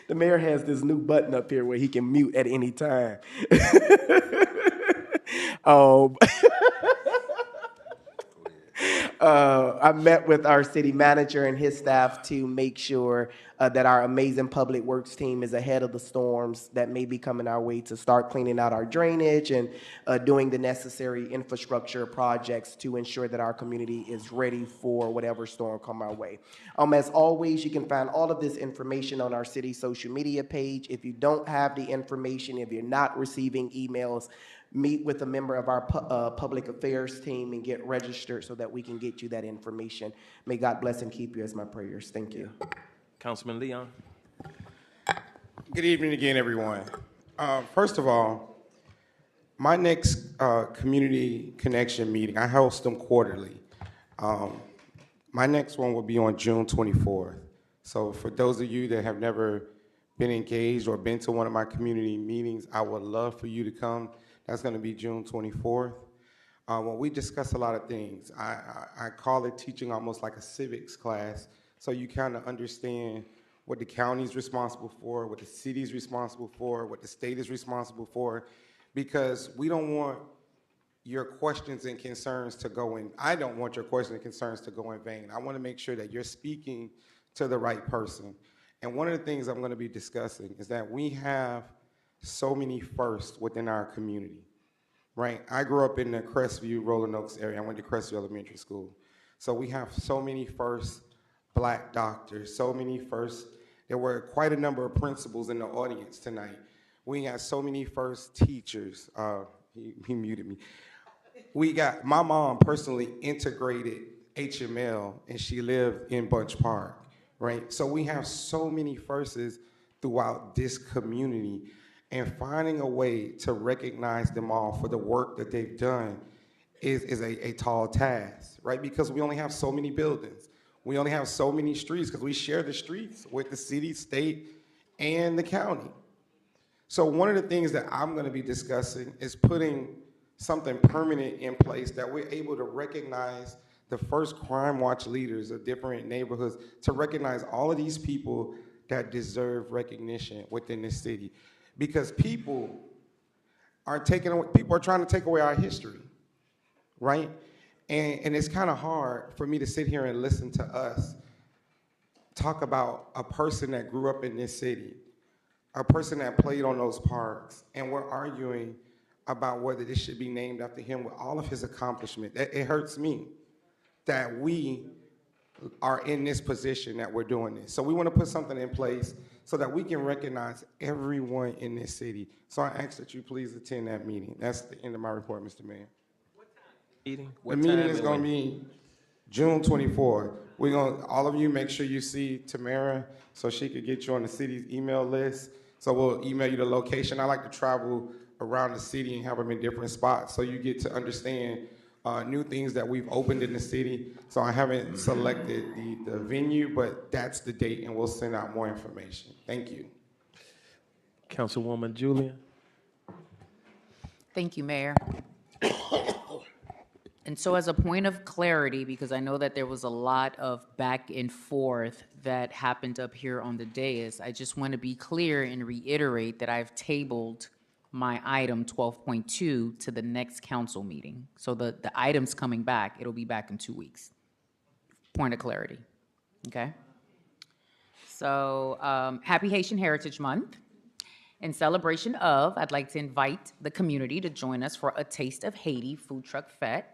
The mayor has this new button up here where he can mute at any time. I met with our city manager and his staff to make sure that our amazing public works team is ahead of the storms that may be coming our way to start cleaning out our drainage and doing the necessary infrastructure projects to ensure that our community is ready for whatever storm come our way. As always, you can find all of this information on our city social media page. If you don't have the information, if you're not receiving emails, meet with a member of our public affairs team and get registered so that we can get you that information. May God bless and keep you as my prayers. Thank you. Councilman Leon. Good evening again, everyone. First of all, my next community connection meeting, I host them quarterly. My next one will be on June 24th. So for those of you that have never been engaged or been to one of my community meetings, I would love for you to come. That's going to be June 24th. When we discuss a lot of things, I call it teaching almost like a civics class, so you kind of understand what the county's responsible for, what the city's responsible for, what the state is responsible for, because we don't want your questions and concerns to go in. I don't want your questions and concerns to go in vain. I want to make sure that you're speaking to the right person. And one of the things I'm going to be discussing is that we have so many firsts within our community, right? I grew up in the Crestview, Rolling Oaks area. I went to Crestview Elementary School. So we have so many first Black doctors, so many first. There were quite a number of principals in the audience tonight. We had so many first teachers. He muted me. We got, my mom personally integrated HML, and she lived in Bunch Park, right? So we have so many firsts throughout this community, and finding a way to recognize them all for the work that they've done is a tall task, right? Because we only have so many buildings. We only have so many streets because we share the streets with the city, state, and the county. So one of the things that I'm going to be discussing is putting something permanent in place that we're able to recognize the first crime watch leaders of different neighborhoods, to recognize all of these people that deserve recognition within this city. Because people are trying to take away our history, right? And it's kind of hard for me to sit here and listen to us talk about a person that grew up in this city, a person that played on those parks, and we're arguing about whether this should be named after him with all of his accomplishment. It hurts me that we are in this position that we're doing this. So we want to put something in place so that we can recognize everyone in this city. So I ask that you please attend that meeting. That's the end of my report, Mr. Mayor. The meeting is going to be June 24th. We're going to, all of you, make sure you see Tamara so she could get you on the city's email list. So we'll email you the location. I like to travel around the city and have them in different spots so you get to understand new things that we've opened in the city. So I haven't selected the venue, but that's the date, and we'll send out more information. Thank you. Councilwoman Julia. Thank you, Mayor. And so as a point of clarity, because I know that there was a lot of back and forth that happened up here on the dais, I just want to be clear and reiterate that I've tabled my item 12.2 to the next council meeting. So the item's coming back, it'll be back in 2 weeks. Point of clarity, okay? So happy Haitian Heritage Month. In celebration of, I'd like to invite the community to join us for a Taste of Haiti food truck fete.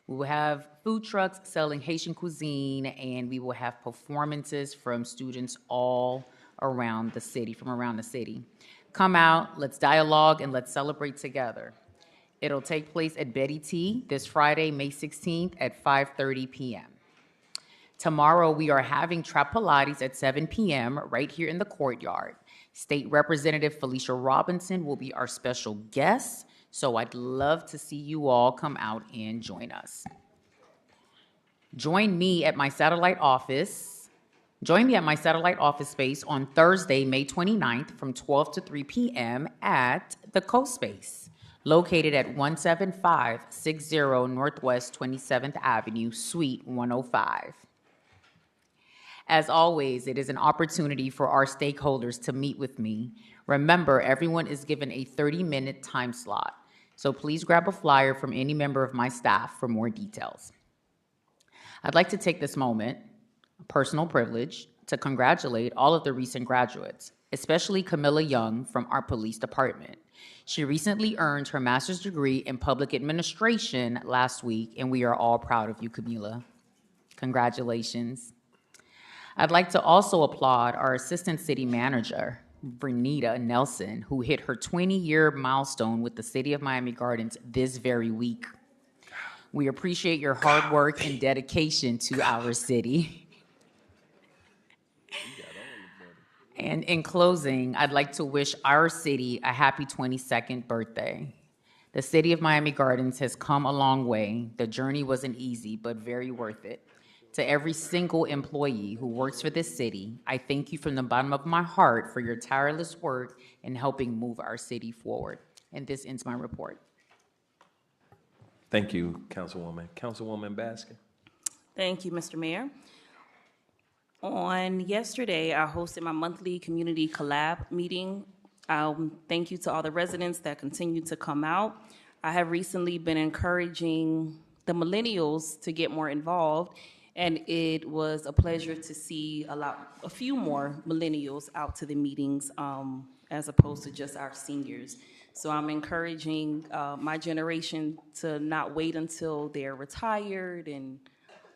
We will have food trucks selling Haitian cuisine, and we will have performances from students all around the city, from around the city. Come out, let's dialogue, and let's celebrate together. It'll take place at Betty T this Friday, May 16th at 5:30 p.m. Tomorrow, we are having Trap Pilates at 7 p.m. right here in the courtyard. State Representative Felicia Robinson will be our special guest, so I'd love to see you all come out and join us. Join me at my satellite office space on Thursday, May 29th from 12 to 3 p.m. at the CoSpace, located at 17560 Northwest 27th Avenue, Suite 105. As always, it is an opportunity for our stakeholders to meet with me. Remember, everyone is given a 30-minute time slot, so please grab a flyer from any member of my staff for more details. I'd like to take this moment, a personal privilege, to congratulate all of the recent graduates, especially Camilla Young from our police department. She recently earned her master's degree in public administration last week, and we are all proud of you, Camilla. Congratulations. I'd like to also applaud our Assistant City Manager, Vernita Nelson, who hit her 20-year milestone with the City of Miami Gardens this very week. We appreciate your hard work and dedication to our city. And in closing, I'd like to wish our city a happy 22nd birthday. The City of Miami Gardens has come a long way. The journey wasn't easy, but very worth it. To every single employee who works for this city, I thank you from the bottom of my heart for your tireless work in helping move our city forward. And this ends my report. Thank you, Councilwoman. Councilwoman Baskin. Thank you, Mr. Mayor. On yesterday, I hosted my monthly community collab meeting. Thank you to all the residents that continue to come out. I have recently been encouraging the millennials to get more involved, and it was a pleasure to see a few more millennials out to the meetings as opposed to just our seniors. So I'm encouraging my generation to not wait until they're retired and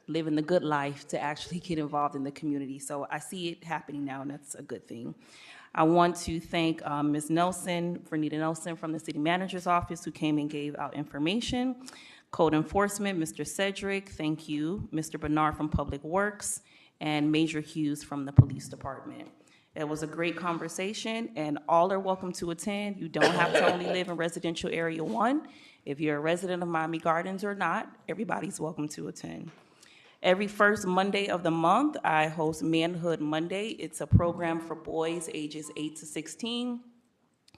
living the good life to actually get involved in the community. So I see it happening now, and that's a good thing. I want to thank Ms. Nelson, Vernita Nelson from the City Manager's Office, who came and gave out information. Code Enforcement, Mr. Cedric, thank you. Mr. Bernard from Public Works, and Major Hughes from the Police Department. It was a great conversation, and all are welcome to attend. You don't have to only live in residential area 1. If you're a resident of Miami Gardens or not, everybody's welcome to attend. Every first Monday of the month, I host Manhood Monday. It's a program for boys ages 8 to 16.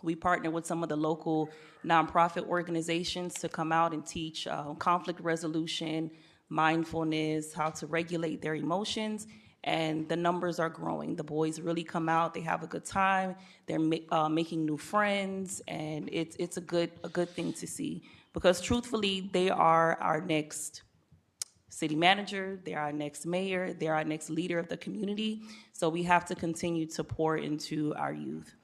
We partner with some of the local nonprofit organizations to come out and teach conflict resolution, mindfulness, how to regulate their emotions, and the numbers are growing. The boys really come out, they have a good time, they're making new friends, and it's a good thing to see. Because truthfully, they are our next city manager, they're our next mayor, they're our next leader of the community, so we have to continue to pour into our youth.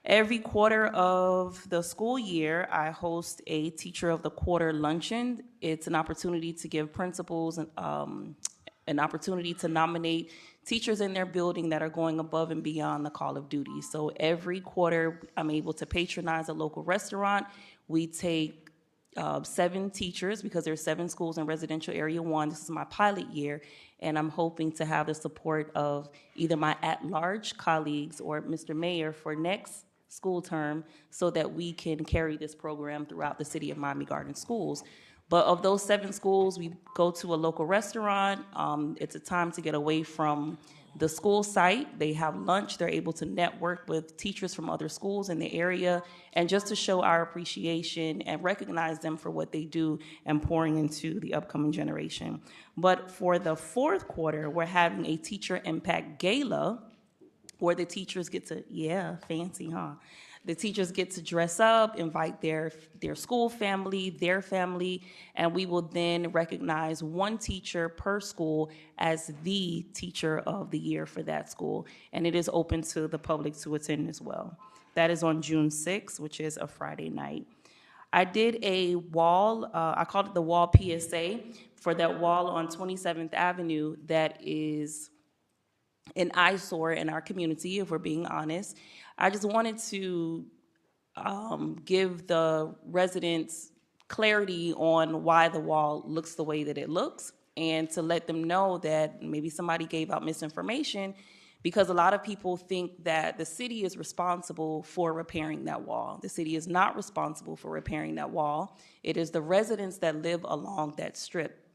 Every quarter of the school year, I host a Teacher of the Quarter luncheon. It's an opportunity to give principals an opportunity to nominate teachers in their building that are going above and beyond the call of duty. So every quarter, I'm able to patronize a local restaurant. We take 7 teachers, because there's 7 schools in residential area 1. This is my pilot year, and I'm hoping to have the support of either my at-large colleagues or Mr. Mayor for next school term so that we can carry this program throughout the City of Miami Gardens schools. But of those 7 schools, we go to a local restaurant. It's a time to get away from the school site. They have lunch. They're able to network with teachers from other schools in the area, and just to show our appreciation and recognize them for what they do and pouring into the upcoming generation. But for the fourth quarter, we're having a Teacher Impact Gala where the teachers get to, yeah, fancy, huh? The teachers get to dress up, invite their school family, their family, and we will then recognize one teacher per school as the teacher of the year for that school. And it is open to the public to attend as well. That is on June 6th, which is a Friday night. I did a wall, I called it the wall PSA, for that wall on 27th Avenue that is an eyesore in our community, if we're being honest. I just wanted to give the residents clarity on why the wall looks the way that it looks, and to let them know that maybe somebody gave out misinformation, because a lot of people think that the city is responsible for repairing that wall. The city is not responsible for repairing that wall. It is the residents that live along that strip.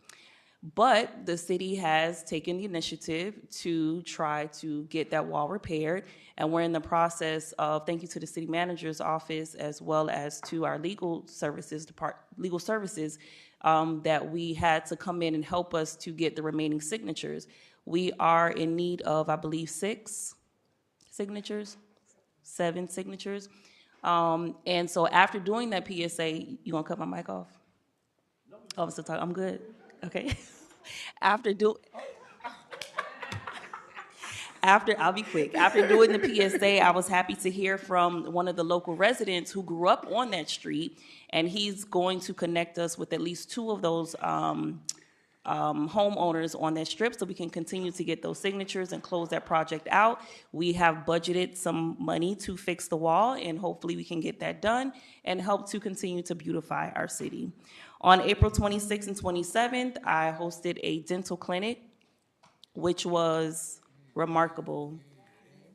But the city has taken the initiative to try to get that wall repaired, and we're in the process of, thank you to the city manager's office as well as to our legal services that we had to come in and help us to get the remaining signatures. We are in need of, I believe, 7 signatures. And so after doing that PSA, you gonna cut my mic off? Oh, I'm still talking. I'm good. Okay. I'll be quick. After doing the PSA, I was happy to hear from one of the local residents who grew up on that street, and he's going to connect us with at least 2 of those homeowners on that strip so we can continue to get those signatures and close that project out. We have budgeted some money to fix the wall, and hopefully we can get that done and help to continue to beautify our city. On April 26th and 27th, I hosted a dental clinic, which was remarkable.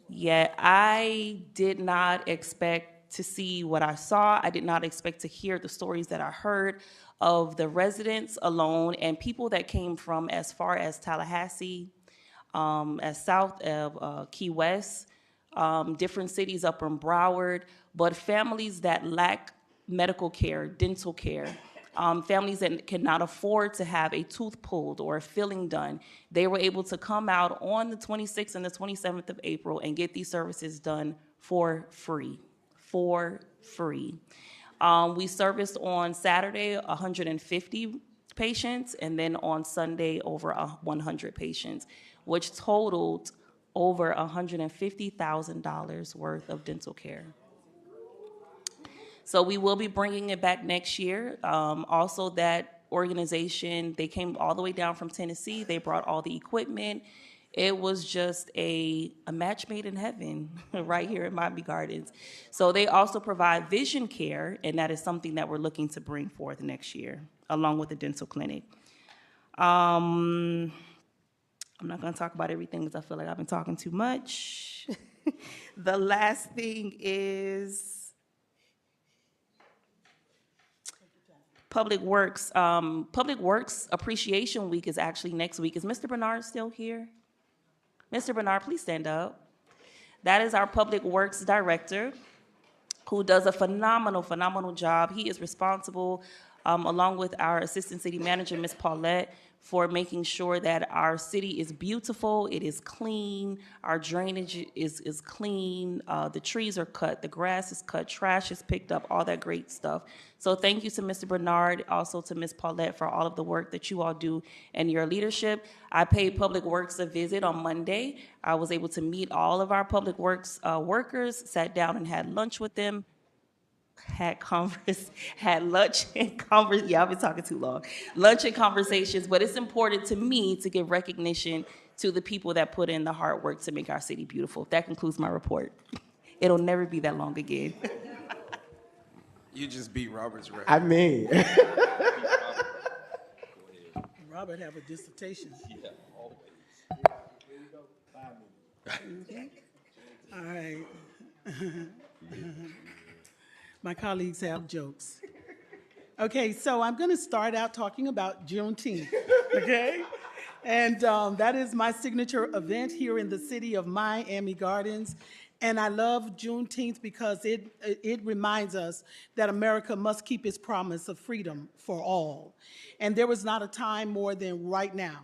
Yet I did not expect to see what I saw. I did not expect to hear the stories that I heard of the residents alone and people that came from as far as Tallahassee, as south of Key West, different cities up in Broward, but families that lack medical care, dental care, families that cannot afford to have a tooth pulled or a filling done. They were able to come out on the 26th and the 27th of April and get these services done for free. We serviced on Saturday 150 patients, and then on Sunday over 100 patients, which totaled over $150,000 worth of dental care. So we will be bringing it back next year. Also, that organization, they came all the way down from Tennessee. They brought all the equipment. It was just a match made in heaven right here at Miami Gardens. So they also provide vision care, and that is something that we're looking to bring forth next year, along with the dental clinic. I'm not going to talk about everything because I feel like I've been talking too much. The last thing is Public Works. Public Works Appreciation Week is actually next week. Is Mr. Bernard still here? Mr. Bernard, please stand up. That is our Public Works Director, who does a phenomenal job. He is responsible, along with our Assistant City Manager, Ms. Paulette, for making sure that our city is beautiful, it is clean, our drainage is clean, the trees are cut, the grass is cut, trash is picked up, all that great stuff. So thank you to Mr. Bernard, also to Ms. Paulette for all of the work that you all do and your leadership. I paid Public Works a visit on Monday. I was able to meet all of our Public Works workers, sat down and had lunch with them. Had lunch and conversations. Yeah, I've been talking too long. Lunch and conversations, but it's important to me to give recognition to the people that put in the hard work to make our city beautiful. That concludes my report. It'll never be that long again. You just beat Robert's record. I mean. Robert have a dissertation. Yeah, always. Okay. All right. My colleagues have jokes. Okay, so I'm going to start out talking about Juneteenth, okay? And that is my signature event here in the city of Miami Gardens. And I love Juneteenth because it reminds us that America must keep its promise of freedom for all. And there is not a time more than right now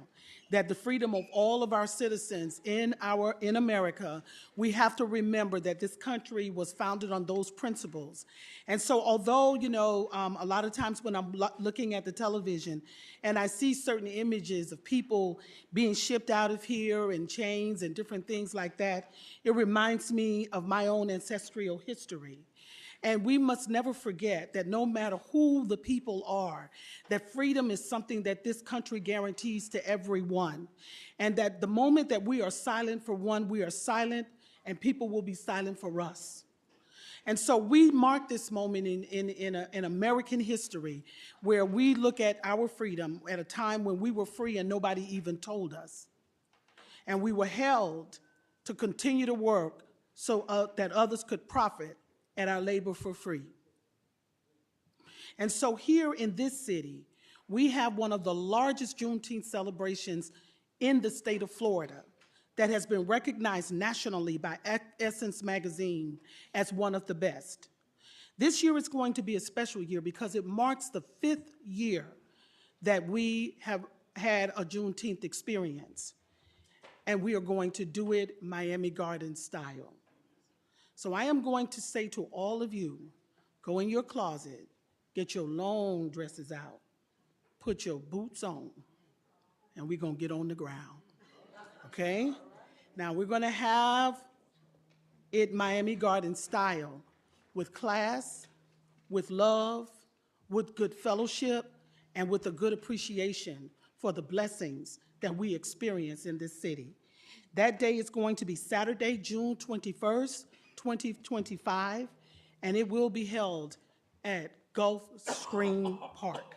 that the freedom of all of our citizens in America, we have to remember that this country was founded on those principles. And so although, you know, a lot of times when I'm looking at the television and I see certain images of people being shipped out of here in chains and different things like that, it reminds me of my own ancestral history. And we must never forget that no matter who the people are, that freedom is something that this country guarantees to everyone. And that the moment that we are silent for one, we are silent and people will be silent for us. And so we mark this moment in American history where we look at our freedom at a time when we were free and nobody even told us. And we were held to continue to work so that others could profit at our labor for free. And so here in this city, we have one of the largest Juneteenth celebrations in the state of Florida that has been recognized nationally by Essence magazine as one of the best. This year is going to be a special year because it marks the 5th year that we have had a Juneteenth experience. And we are going to do it Miami Gardens style. So I am going to say to all of you, go in your closet, get your long dresses out, put your boots on, and we're going to get on the ground, okay? Now we're going to have it Miami Gardens style with class, with love, with good fellowship, and with a good appreciation for the blessings that we experience in this city. That day is going to be Saturday, June 21st, 2025, and it will be held at Gulfstream Park.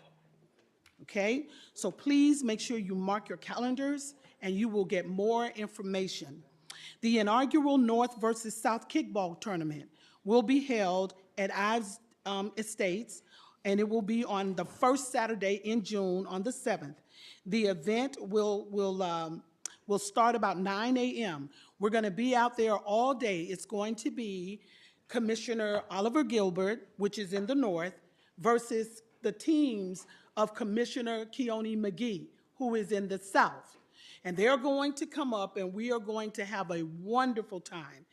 Okay? So please make sure you mark your calendars and you will get more information. The inaugural North versus South kickball tournament will be held at Ives Estates, and it will be on the first Saturday in June on the 7th. The event will start about 9 a.m. We're going to be out there all day. It's going to be Commissioner Oliver Gilbert, which is in the north, versus the teams of Commissioner Keone McGee, who is in the south. And they're going to come up and we are going to have a wonderful time.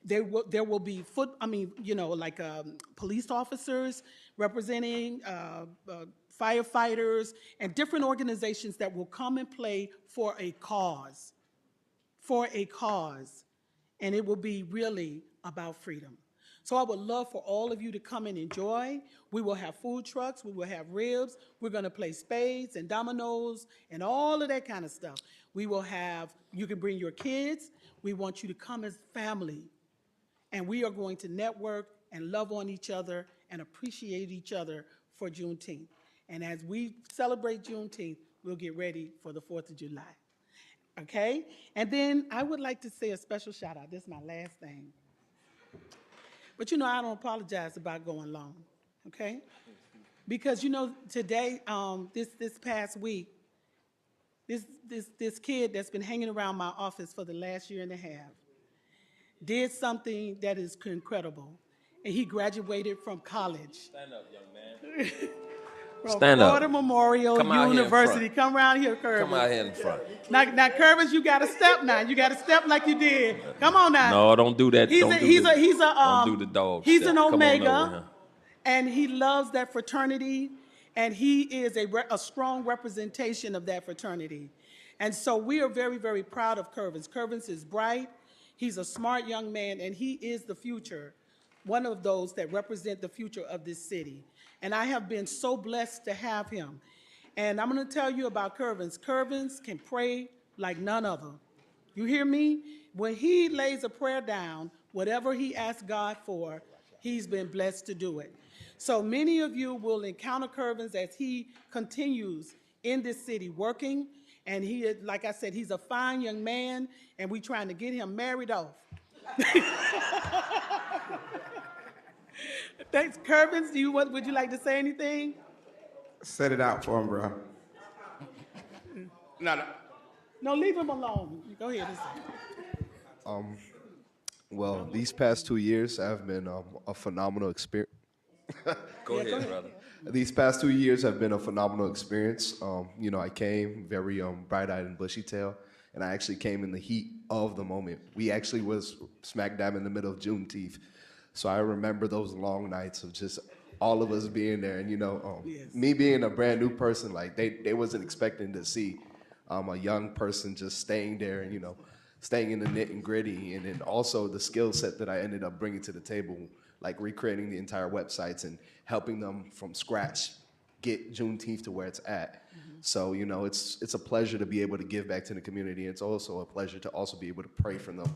There will be police officers representing firefighters and different organizations that will come and play for a cause. And it will be really about freedom. So I would love for all of you to come and enjoy. We will have food trucks, we will have ribs, we're gonna play spades and dominoes and all of that kind of stuff. We will have, you can bring your kids, we want you to come as family. And we are going to network and love on each other and appreciate each other for Juneteenth. And as we celebrate Juneteenth, we'll get ready for the 4th of July. Okay? And then I would like to say a special shout out. This is my last thing. But you know, I don't apologize about going long, okay? Because you know, today, this past week, this kid that's been hanging around my office for the last year and a half did something that is incredible. And he graduated from college. Stand up, young man. From Stand up. Florida Memorial Come out here in University. front. Come around here, Curvis. Come out here in front. Now, Curvis, you got to step now. You got to step like you did. Come on now. No, don't do that. Don't do the dog He's step. an Come on over Omega, here. and he loves that fraternity, and he is a strong representation of that fraternity. And so we are very, very proud of Curvis. Curvis is bright. He's a smart young man, and he is the future, one of those that represent the future of this city. And I have been so blessed to have him. And I'm going to tell you about Curvins. Curvins can pray like none other. You hear me? When he lays a prayer down, whatever he asks God for, he's been blessed to do it. So many of you will encounter Curvins as he continues in this city working. And he is, like I said, he's a fine young man, and we're trying to get him married off. Thanks, Curvins. Would you like to say anything? Set it out for him, bro. No, No, leave him alone. Go ahead and say. Well, these past 2 years have been a phenomenal experience. Go ahead, brother. These past 2 years have been a phenomenal experience. You know, I came very bright-eyed and bushy-tailed, and I actually came in the heat of the moment. We actually was smack dab in the middle of Juneteenth. So I remember those long nights of just all of us being there. And, you know, me being a brand new person, like they wasn't expecting to see a young person just staying there and, you know, staying in the nit and gritty. And then also the skill set that I ended up bringing to the table, like recreating the entire websites and helping them from scratch get Juneteenth to where it's at. So, you know, it's a pleasure to be able to give back to the community. It's also a pleasure to also be able to pray for them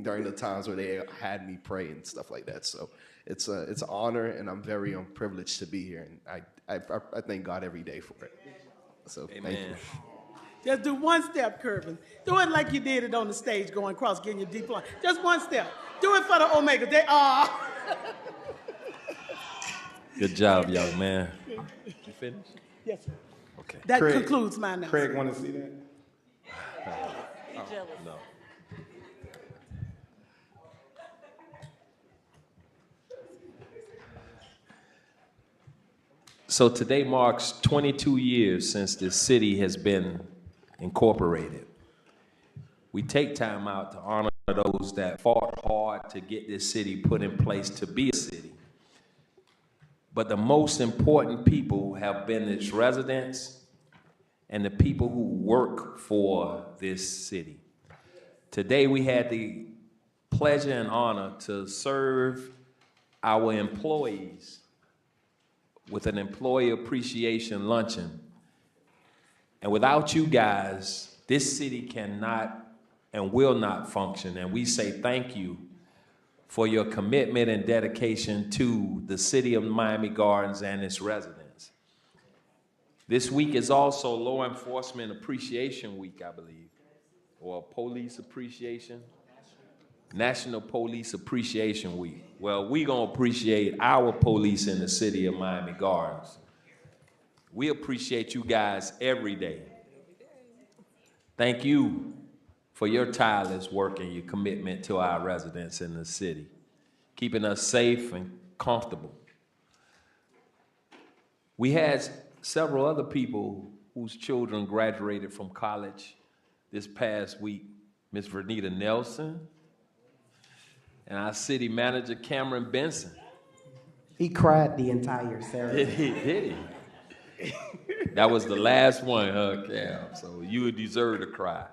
during the times where they had me pray and stuff like that. So it's an honor, and I'm very privileged to be here. And I thank God every day for it. So Amen. thank you. Just do one step, Curvin. Do it like you did it on the stage going across, getting your diploma. Just one step. Do it for the Omega. They are. Good job, young man. You finished? Yes, sir. Okay. That Craig- concludes my announcement. Craig, want to see that? No. So today marks 22 years since the city has been incorporated. We take time out to honor those that fought hard to get this city put in place to be a city. But the most important people have been its residents and the people who work for this city. Today we had the pleasure and honor to serve our employees with an employee appreciation luncheon. And without you guys, this city cannot and will not function. And we say thank you for your commitment and dedication to the city of Miami Gardens and its residents. This week is also Law Enforcement Appreciation Week, I believe, or Police Appreciation, National Police Appreciation Week. Well, we're gonna appreciate our police in the city of Miami Gardens. We appreciate you guys every day. Thank you for your tireless work and your commitment to our residents in the city, keeping us safe and comfortable. We had several other people whose children graduated from college this past week. Ms. Vernita Nelson and our city manager, Cameron Benson. He cried the entire ceremony. Did he? That was the last one, huh, Cam? So you would deserve to cry.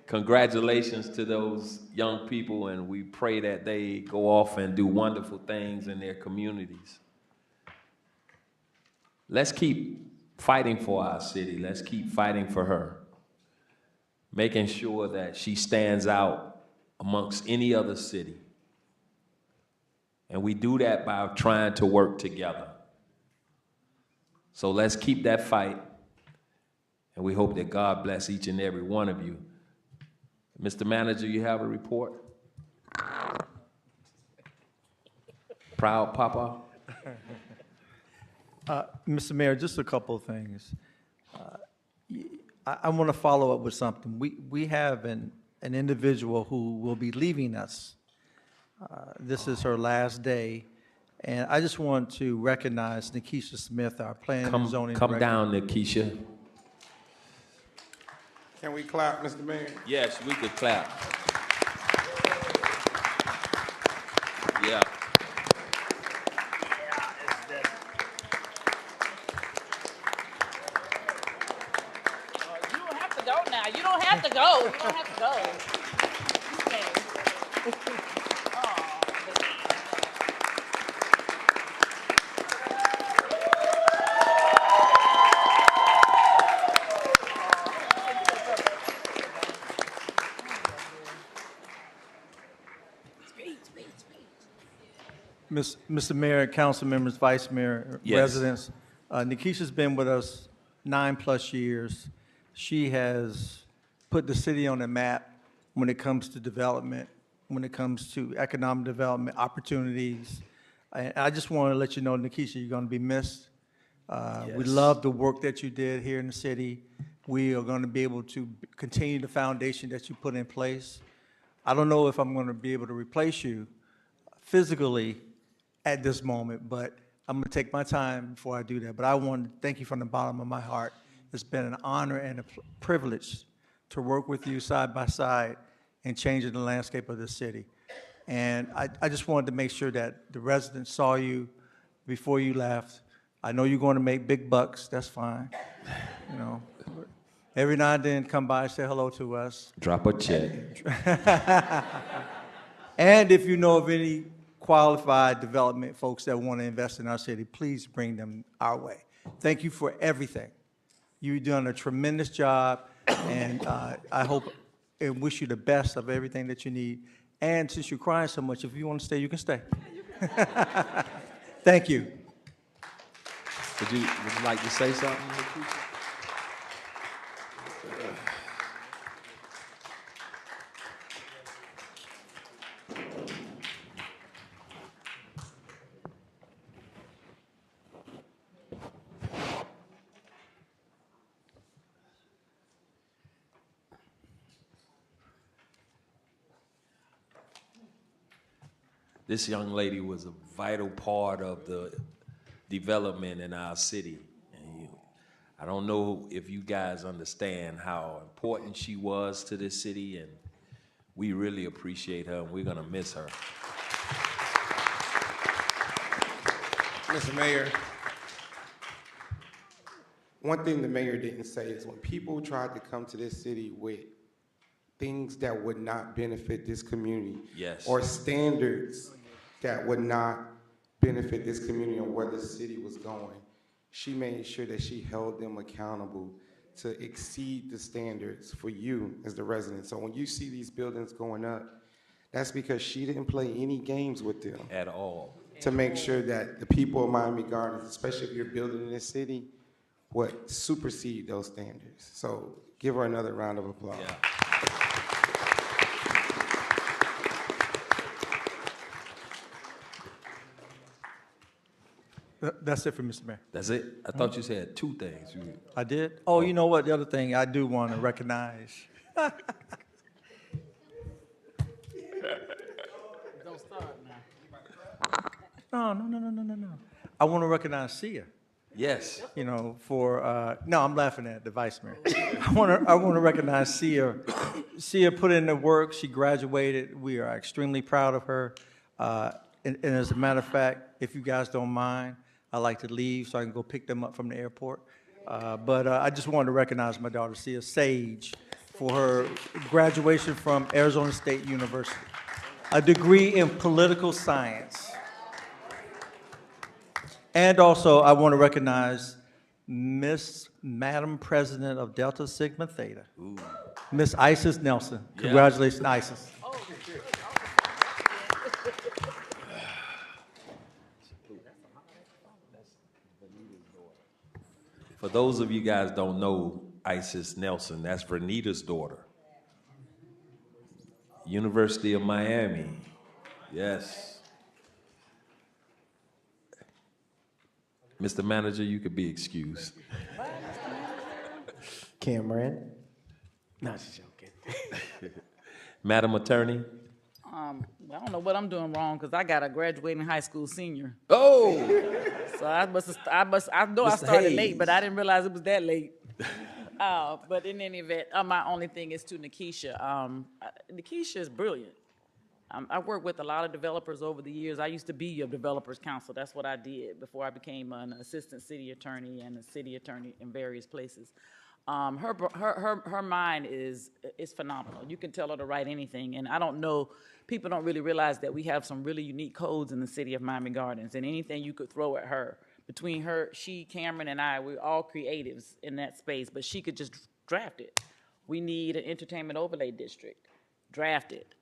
Congratulations to those young people, and we pray that they go off and do wonderful things in their communities. Let's keep fighting for our city. Let's keep fighting for her, making sure that she stands out amongst any other city. And we do that by trying to work together. So let's keep that fight, and we hope that God bless each and every one of you. Mr. Manager, you have a report? Proud Papa? Mr. Mayor, just a couple of things. I want to follow up with something. We have an individual who will be leaving us. This is her last day, and I just want to recognize Nikisha Smith, our planning and zoning Come director. down, Nikisha. Can we clap, Mr. Mayor? Yes, we could clap. Yeah. You don't have to go now. You don't have to go. You don't have to go. Okay. Mr. Mayor, council members, vice mayor, Yes. residents, Nikisha's been with us 9+ years. She has put the city on the map when it comes to development, when it comes to economic development opportunities. And I just want to let you know, Nikisha, you're going to be missed. We Yes. love the work that you did here in the city. We are going to be able to continue the foundation that you put in place. I don't know if I'm going to be able to replace you physically at this moment, but I'm going to take my time before I do that. But I want to thank you from the bottom of my heart. It's been an honor and a privilege to work with you side by side in changing the landscape of the city. And I just wanted to make sure that the residents saw you before you left. I know you're going to make big bucks. That's fine. You know, every now and then come by and say hello to us. Drop a check. And if you know of any qualified development folks that want to invest in our city, please bring them our way. Thank you for everything. You've done a tremendous job, and I hope and wish you the best of everything that you need. And since you're crying so much, if you want to stay, you can stay. Thank you. Would you like to say something? This young lady was a vital part of the development in our city. And I don't know if you guys understand how important she was to this city, and we really appreciate her, and we're gonna miss her. Mr. Mayor, one thing the mayor didn't say is when people tried to come to this city with things that would not benefit this community, Yes. or standards that would not benefit this community or where the city was going, she made sure that she held them accountable to exceed the standards for you as the residents. So when you see these buildings going up, that's because she didn't play any games with them. At all. To make sure that the people of Miami Gardens, especially if you're building in this city, would supersede those standards. So give her another round of applause. Yeah. That's it for Mr. Mayor. That's it? I thought you said two things. I did? Oh, you know what? The other thing I do want to recognize. Don't start now. No. I want to recognize Sia. Yes. You know, for, no, I'm laughing at the vice mayor. I want to recognize Sia. Sia put in the work. She graduated. We are extremely proud of her. And as a matter of fact, if you guys don't mind, I'd like to leave so I can go pick them up from the airport. But I just wanted to recognize my daughter, Sia Sage, for her graduation from Arizona State University, a degree in political science. And also, I want to recognize Madam President of Delta Sigma Theta, Miss Isis Nelson. Congratulations, Isis. For those of you guys don't know Isis Nelson, that's Vernita's daughter. University of Miami. Yes. Mr. Manager, you could be excused. Cameron? No, just joking. Madam Attorney? I don't know what I'm doing wrong because I got a graduating high school senior. Oh! So I know I Mr. started Hayes. late, but I didn't realize it was that late. But in any event, my only thing is to Nikisha. Nikisha is brilliant. I've worked with a lot of developers over the years. I used to be a developers counsel. That's what I did before I became an assistant city attorney and a city attorney in various places. Her mind is phenomenal. You can tell her to write anything, and I don't know, people don't really realize that we have some really unique codes in the city of Miami Gardens, and anything you could throw at her, between her, she, Cameron, and I, we're all creatives in that space, but she could just draft it. We need an entertainment overlay district, draft it.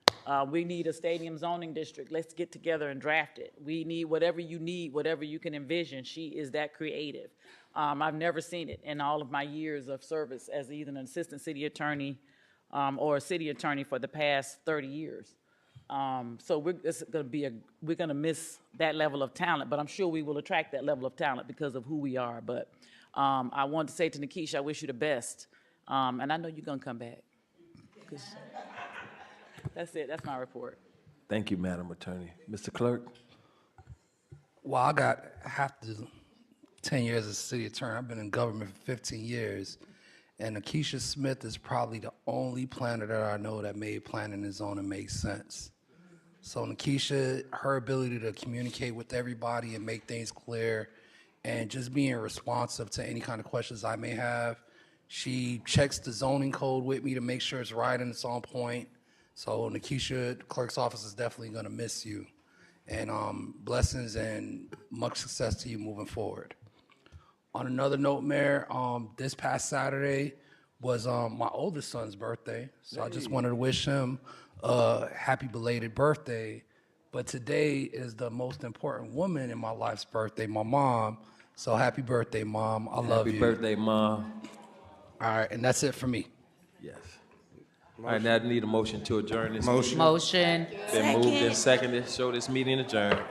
We need a stadium zoning district, let's get together and draft it. We need, whatever you can envision, she is that creative. I've never seen it in all of my years of service as either an assistant city attorney or a city attorney for the past 30 years. So we're gonna miss that level of talent, but I'm sure we will attract that level of talent because of who we are. But I want to say to Nikisha, I wish you the best. And I know you're gonna come back. 'Cause that's it, that's my report. Thank you, Madam Attorney. Mr. Clerk? Well, I got half the 10 years as city attorney. I've been in government for 15 years. And Akeisha Smith is probably the only planner that I know that made planning and zoning make sense. So Akeisha, her ability to communicate with everybody and make things clear and just being responsive to any kind of questions I may have. She checks the zoning code with me to make sure it's right and it's on point. So Akeisha, the clerk's office is definitely gonna miss you. And blessings and much success to you moving forward. On another note, Mayor, this past Saturday was my oldest son's birthday. So I just wanted to wish him a happy belated birthday. But today is the most important woman in my life's birthday, my mom. So happy birthday, Mom. I love you. Happy birthday, Mom. All right, and that's it for me. Yes. All right, now I need a motion to adjourn this. Motion. Motion. Been moved and seconded. Show this meeting adjourned.